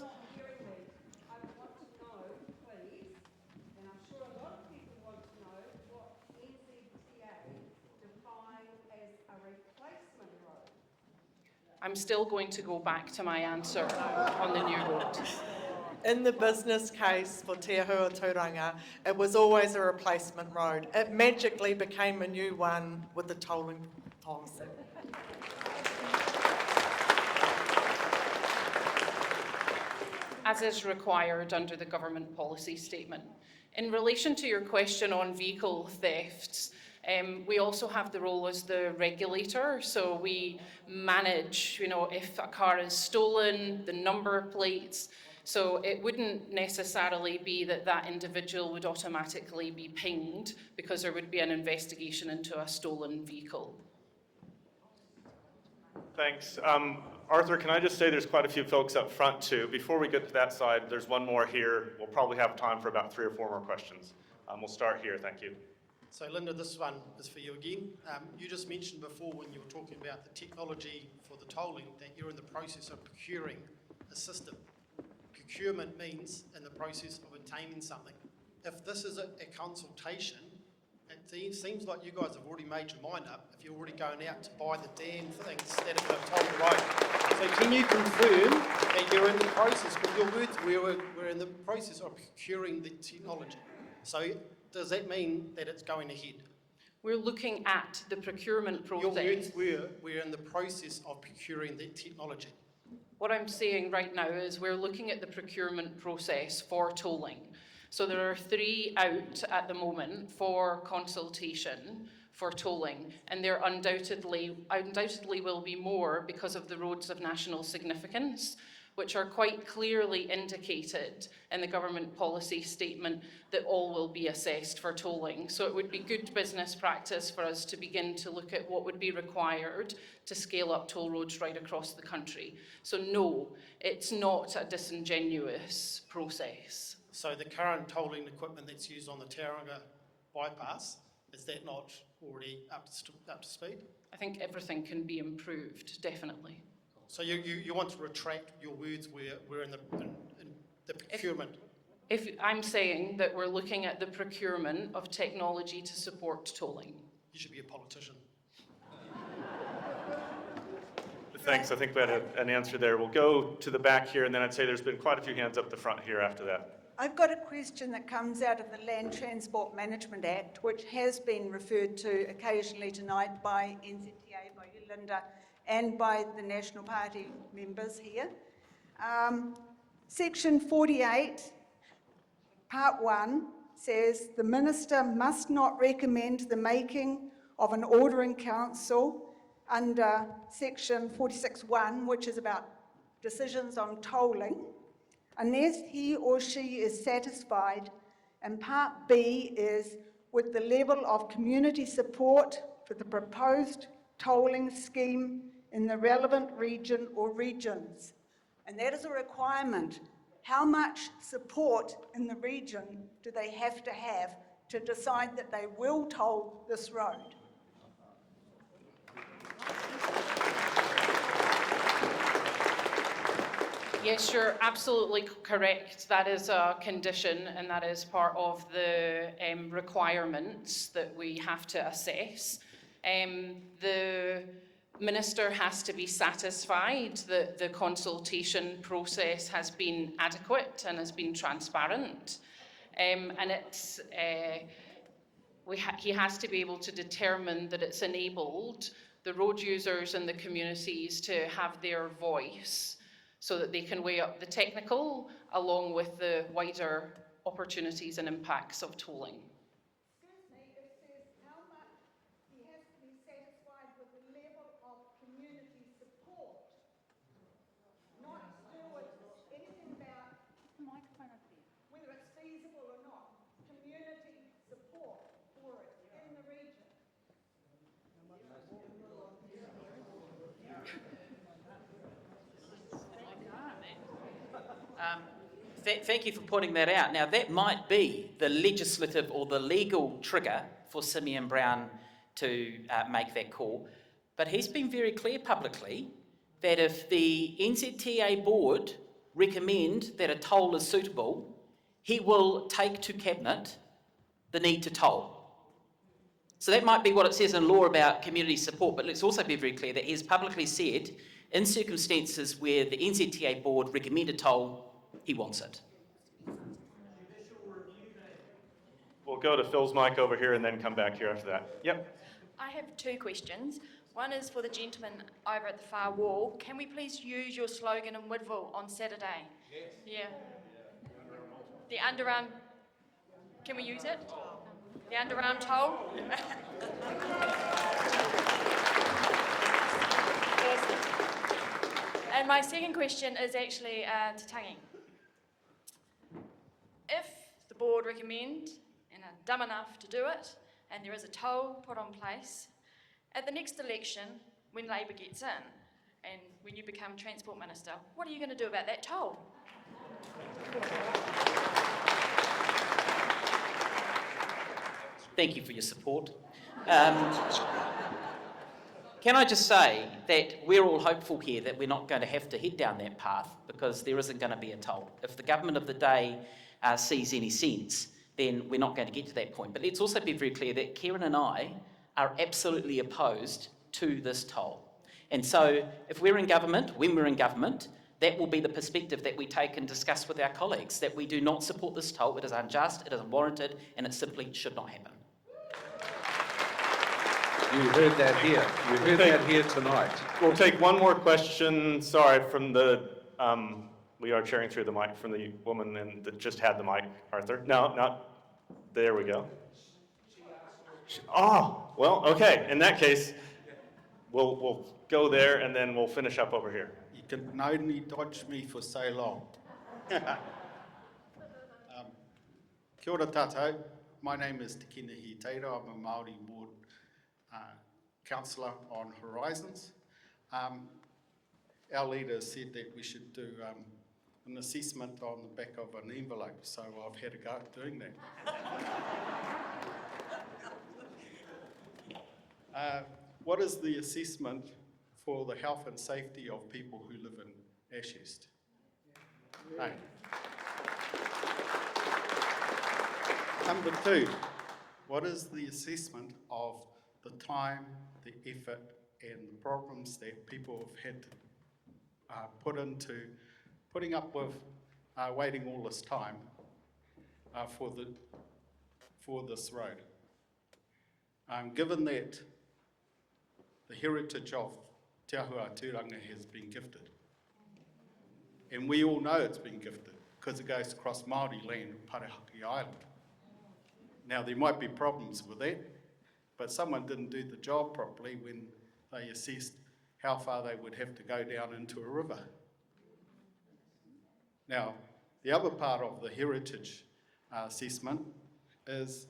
I'm still going to go back to my answer on the new road. In the business case for Te Ahua Turanga, it was always a replacement road. It magically became a new one with the tolling policy. As is required under the government policy statement. In relation to your question on vehicle thefts, we also have the role as the regulator, so we manage, if a car is stolen, the number plates, So it wouldn't necessarily be that that individual would automatically be pinged because there would be an investigation into a stolen vehicle. Thanks. Arthur, can I just say there's quite a few folks up front too. Before we get to that side, there's one more here. We'll probably have time for about 3 or 4 more questions. We'll start here. Thank you. So Linda, this one is for you again. You just mentioned before when you were talking about the technology for the tolling that you're in the process of procuring a system. Procurement means in the process of obtaining something. If this is a consultation, it seems like you guys have already made your mind up if you're already going out to buy the damn things instead of toll the road. So can you confirm that you're in the process, with your words, we're in the process of procuring the technology? So does that mean that it's going ahead? We're looking at the procurement process. Your words were, we're in the process of procuring the technology. What I'm saying right now is we're looking at the procurement process for tolling. So there are 3 out at the moment for consultation for tolling, and there undoubtedly will be more because of the roads of national significance, which are quite clearly indicated in the government policy statement that all will be assessed for tolling. So it would be good business practice for us to begin to look at what would be required to scale up toll roads right across the country. So no, it's not a disingenuous process. So the current tolling equipment that's used on the Turanga bypass, is that not already up to speed? I think everything can be improved, definitely. So you want to retract your words where we're in the procurement? If I'm saying that we're looking at the procurement of technology to support tolling. You should be a politician. Thanks. I think we had an answer there. We'll go to the back here, and then I'd say there's been quite a few hands up the front here after that. I've got a question that comes out of the Land Transport Management Act, which has been referred to occasionally tonight by NZTA, by you, Linda, and by the National Party members here. Section 48, Part 1, says the Minister must not recommend the making of an order in council under Section 46.1, which is about decisions on tolling, unless he or she is satisfied, and Part B is with the level of community support for the proposed tolling scheme in the relevant region or regions. And that is a requirement. How much support in the region do they have to decide that they will toll this road? Yes, you're absolutely correct. That is a condition and that is part of the requirements that we have to assess. The Minister has to be satisfied that the consultation process has been adequate and has been transparent. And it's, he has to be able to determine that it's enabled the road users and the communities to have their voice so that they can weigh up the technical along with the wider opportunities and impacts of tolling. Excuse me, it says how much he has to be satisfied with the level of community support. Not to do with anything about whether it's feasible or not. Community support for it in the region. Thank you for pointing that out. Now, that might be the legislative or the legal trigger for Simeon Brown to make that call. But he's been very clear publicly that if the NZTA board recommend that a toll is suitable, he will take to Cabinet the need to toll. So that might be what it says in law about community support, but let's also be very clear that he has publicly said in circumstances where the NZTA board recommend a toll, he wants it. We'll go to Phil's mic over here and then come back here after that. Yep. I have 2 questions. One is for the gentleman over at the far wall. Can we please use your slogan in Woodville on Saturday? Yes. Yeah. The underarm, can we use it? The underarm toll? And my second question is actually to Tangi. the board recommend and are dumb enough to do it, and there is a toll put on place, at the next election, when Labor gets in, and when you become Transport Minister, what are you going to do about that toll? Thank you for your support. Can I just say that we're all hopeful here that we're not going to have to head down that path because there isn't going to be a toll. If the government of the day sees any sense, then we're not going to get to that point. But let's also be very clear that Kieran and I are absolutely opposed to this toll. And so if we're in government, when we're in government, that will be the perspective that we take and discuss with our colleagues, that we do not support this toll. It is unjust, it is unwarranted, and it simply should not happen. You heard that here. You heard that here tonight. We'll take one more question. Sorry, from the, we are chairing through the mic from the woman that just had the mic, Arthur. No, not, there we go. Oh, well, okay. In that case, we'll go there and then we'll finish up over here. You can only dodge me for so long. Kia ora tātou. My name is Te Kenehi Teira. I'm a Māori board councillor on Horizons. Our leader said that we should do an assessment on the back of an envelope, so I've had a go at doing that. What is the assessment for the health and safety of people who live in Ashhurst? No. Number two, what is the assessment of the time, the effort, and the problems that people have had to put into putting up with waiting all this time for this road? Given that the heritage of Te Ahua Turanga has been gifted, and we all know it's been gifted because it goes across Māori land, Parahaki Island. Now, there might be problems with that, but someone didn't do the job properly when they assessed how far they would have to go down into a river. Now, the other part of the heritage assessment is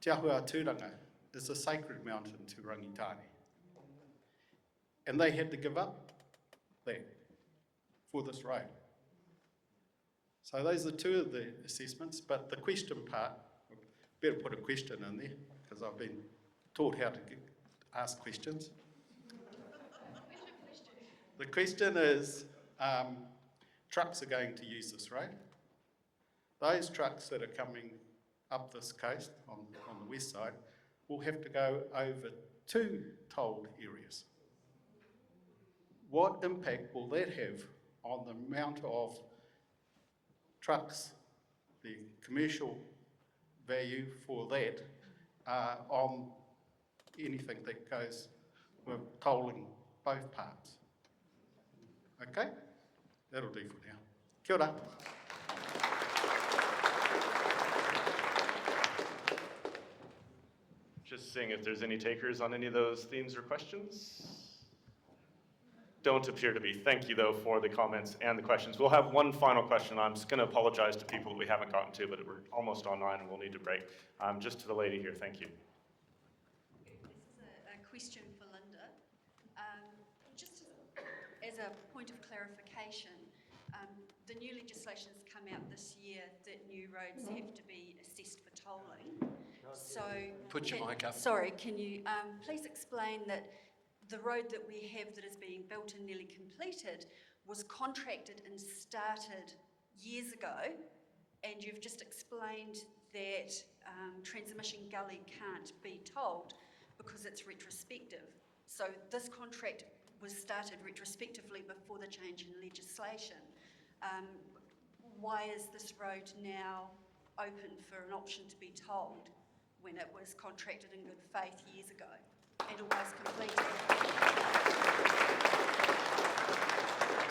Te Ahua Turanga is a sacred mountain to Rangatane. And they had to give up that for this road. So those are two of the assessments, but the question part, better put a question in there, because I've been taught how to ask questions. The question is, trucks are going to use this road. Those trucks that are coming up this coast on the west side will have to go over 2 tolled areas. What impact will that have on the amount of trucks, the commercial value for that, on anything that goes with tolling both parts? Okay? That'll do for now. Kia ora. Just seeing if there's any takers on any of those themes or questions. Don't appear to be. Thank you, though, for the comments and the questions. We'll have one final question. I'm just going to apologize to people that we haven't gotten to, but we're almost on 9 and we'll need to break. Just to the lady here, thank you. This is a question for Linda. Just as a point of clarification, the new legislation has come out this year that new roads have to be assessed for tolling. So, put your mic up. Sorry, can you please explain that the road that we have that is being built and nearly completed was contracted and started years ago, and you've just explained that Transmission Gully can't be tolled because it's retrospective. So this contract was started retrospectively before the change in legislation. Why is this road now open for an option to be tolled when it was contracted in good faith years ago and almost completed?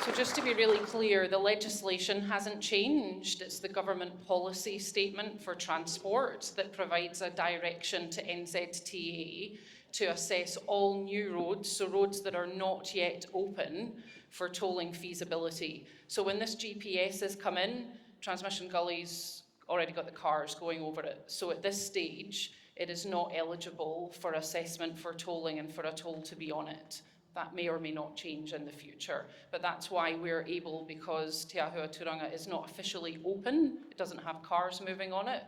So just to be really clear, the legislation hasn't changed. It's the government policy statement for transport that provides a direction to NZTA to assess all new roads, so roads that are not yet open, for tolling feasibility. So when this GPS has come in, transmission gullies already got the cars going over it. So at this stage, it is not eligible for assessment for tolling and for a toll to be on it. That may or may not change in the future, but that's why we're able, because Te Ahua Turanga is not officially open, it doesn't have cars moving on it,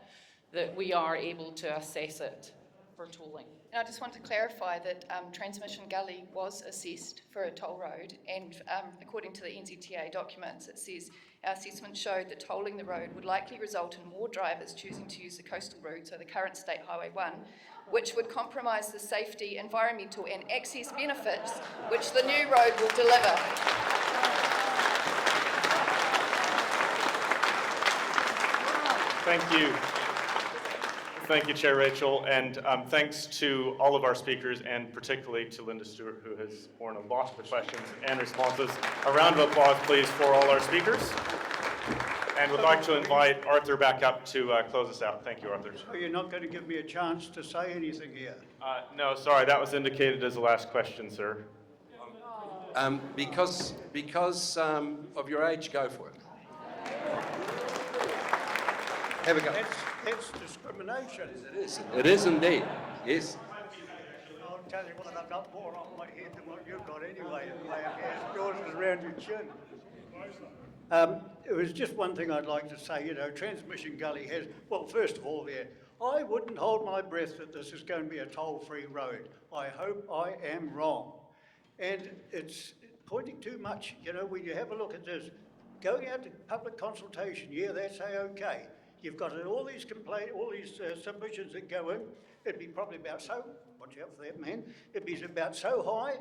that we are able to assess it for tolling. And I just want to clarify that Transmission Gully was assessed for a toll road, and according to the NZTA documents, it says our assessment showed that tolling the road would likely result in more drivers choosing to use the coastal route, so the current State Highway 1, which would compromise the safety, environmental and access benefits which the new road will deliver. Thank you. Thank you, Chair Rachel, and thanks to all of our speakers, and particularly to Linda Stewart, who has borne a lot of the questions and responses. A round of applause, please, for all our speakers. And would like to invite Arthur back up to close us out. Thank you, Arthur. So you're not going to give me a chance to say anything here? No, sorry, that was indicated as the last question, sir. Because of your age, go for it. Have a go. That's discrimination. It is indeed, yes. I'll tell you what, I've got more on my head than what you've got anyway, in the way of hair. Yours is around your chin. It was just one thing I'd like to say, you know, Transmission Gully has, well, first of all there, I wouldn't hold my breath that this is going to be a toll-free road. I hope I am wrong. And it's pointing too much, you know, when you have a look at this, going out to public consultation, yeah, that's okay. You've got all these submissions that go in, it'd be probably about so, watch out for that man, it'd be about so high,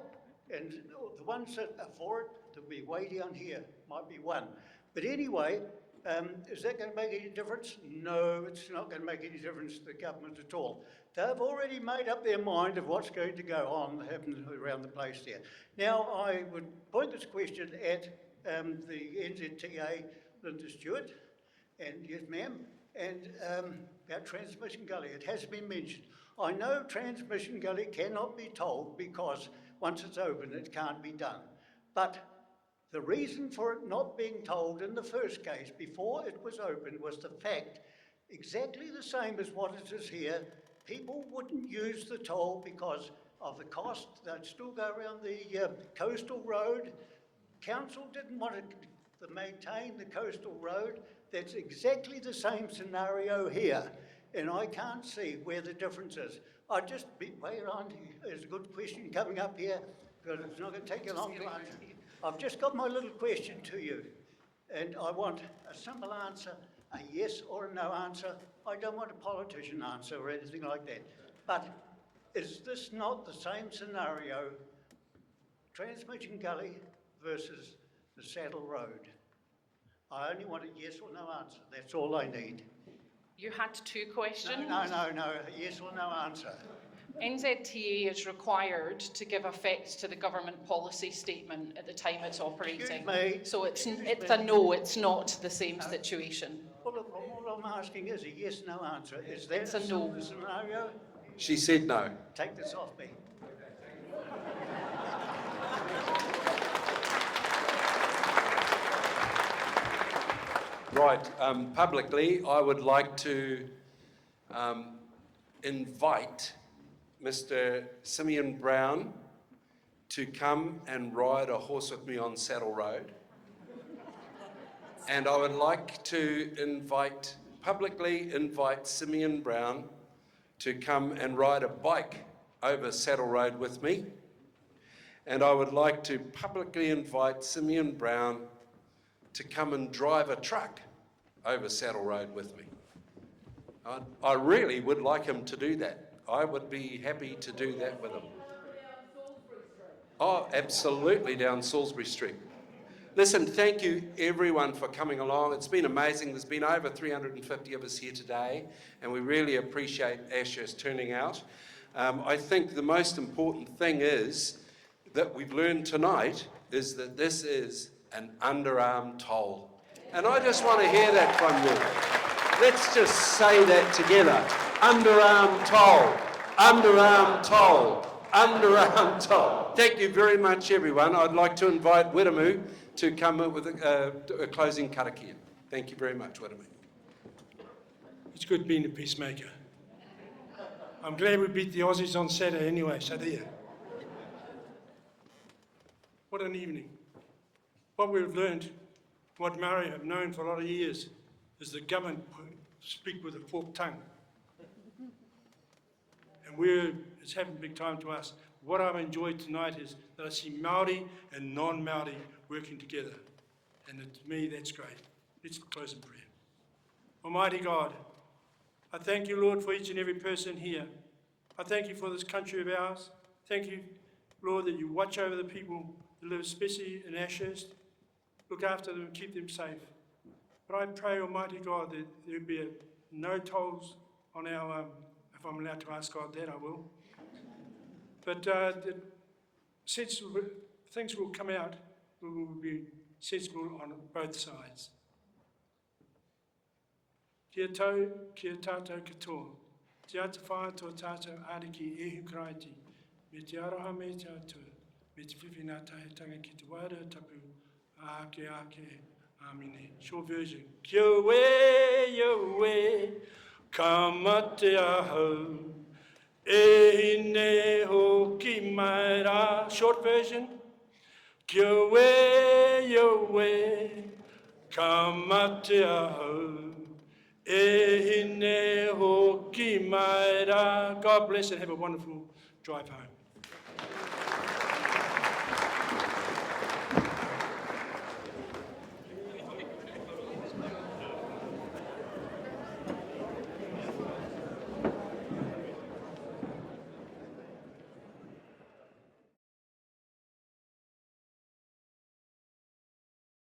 and the ones that are for it, there'll be way down here, might be one. But anyway, is that going to make any difference? No, it's not going to make any difference to the government at all. They've already made up their mind of what's going to go on, happening around the place there. Now, I would point this question at the NZTA, Linda Stewart, and yes, ma'am, and about Transmission Gully. It has been mentioned. I know Transmission Gully cannot be tolled because once it's open, it can't be done. But the reason for it not being tolled in the first case, before it was open, was the fact, exactly the same as what it is here, people wouldn't use the toll because of the cost. They'd still go around the coastal road. Council didn't want to maintain the coastal road. That's exactly the same scenario here, and I can't see where the difference is. I'd just wait on, there's a good question coming up here, but it's not going to take you long to answer. I've just got my little question to you, and I want a simple answer, a yes or a no answer. I don't want a politician answer or anything like that. But is this not the same scenario, Transmission Gully versus the Saddle Road? I only want a yes or no answer. That's all I need. You had two questions? No, a yes or no answer. NZTA is required to give effect to the government policy statement at the time it's operating. Excuse me. So it's a no, it's not the same situation. Well, look, all I'm asking is a yes, no answer. Is that It's a no. scenario? She said no. Take this off me. Right, publicly, I would like to invite Mr. Simeon Brown to come and ride a horse with me on Saddle Road. And I would like to publicly invite Simeon Brown to come and ride a bike over Saddle Road with me. And I would like to publicly invite Simeon Brown to come and drive a truck over Saddle Road with me. I really would like him to do that. I would be happy to do that with him. Oh, absolutely, down Salisbury Street. Listen, thank you everyone for coming along. It's been amazing. There's been over 350 of us here today, and we really appreciate Ashhurst turning out. I think the most important thing is that we've learned tonight is that this is an underarm toll. And I just want to hear that from you. Let's just say that together. Underarm toll, underarm toll, underarm toll. Thank you very much, everyone. I'd like to invite Wiremu to come up with a closing karakia. Thank you very much, Wiremu. It's good being a peacemaker. I'm glad we beat the Aussies on Saturday anyway, so there. What an evening. What we've learned, what Maori have known for a lot of years, is the government speak with a forked tongue. And it's happened big time to us. What I've enjoyed tonight is that I see Māori and non-Māori working together. And to me, that's great. Let's close in prayer. Almighty God, I thank you, Lord, for each and every person here. I thank you for this country of ours. Thank you, Lord, that you watch over the people that live especially in Ashhurst. Look after them and keep them safe. But I pray, Almighty God, that there be no tolls on our, if I'm allowed to ask God that, I will. But that things will come out, we will be sensible on both sides. Kia tau, kia tātou katoa. Te ata whātua tātou ariki e hukaraiti. Me te aroha me te atua. Me te whiwhina tahetanga ki te wairua tapu. Ake ake. Amine. Short version. Kia we, kamate ahau. E hine hoki mai rā. Short version. Kia we, kamate ahau. E hine hoki mai rā. God bless and have a wonderful drive home.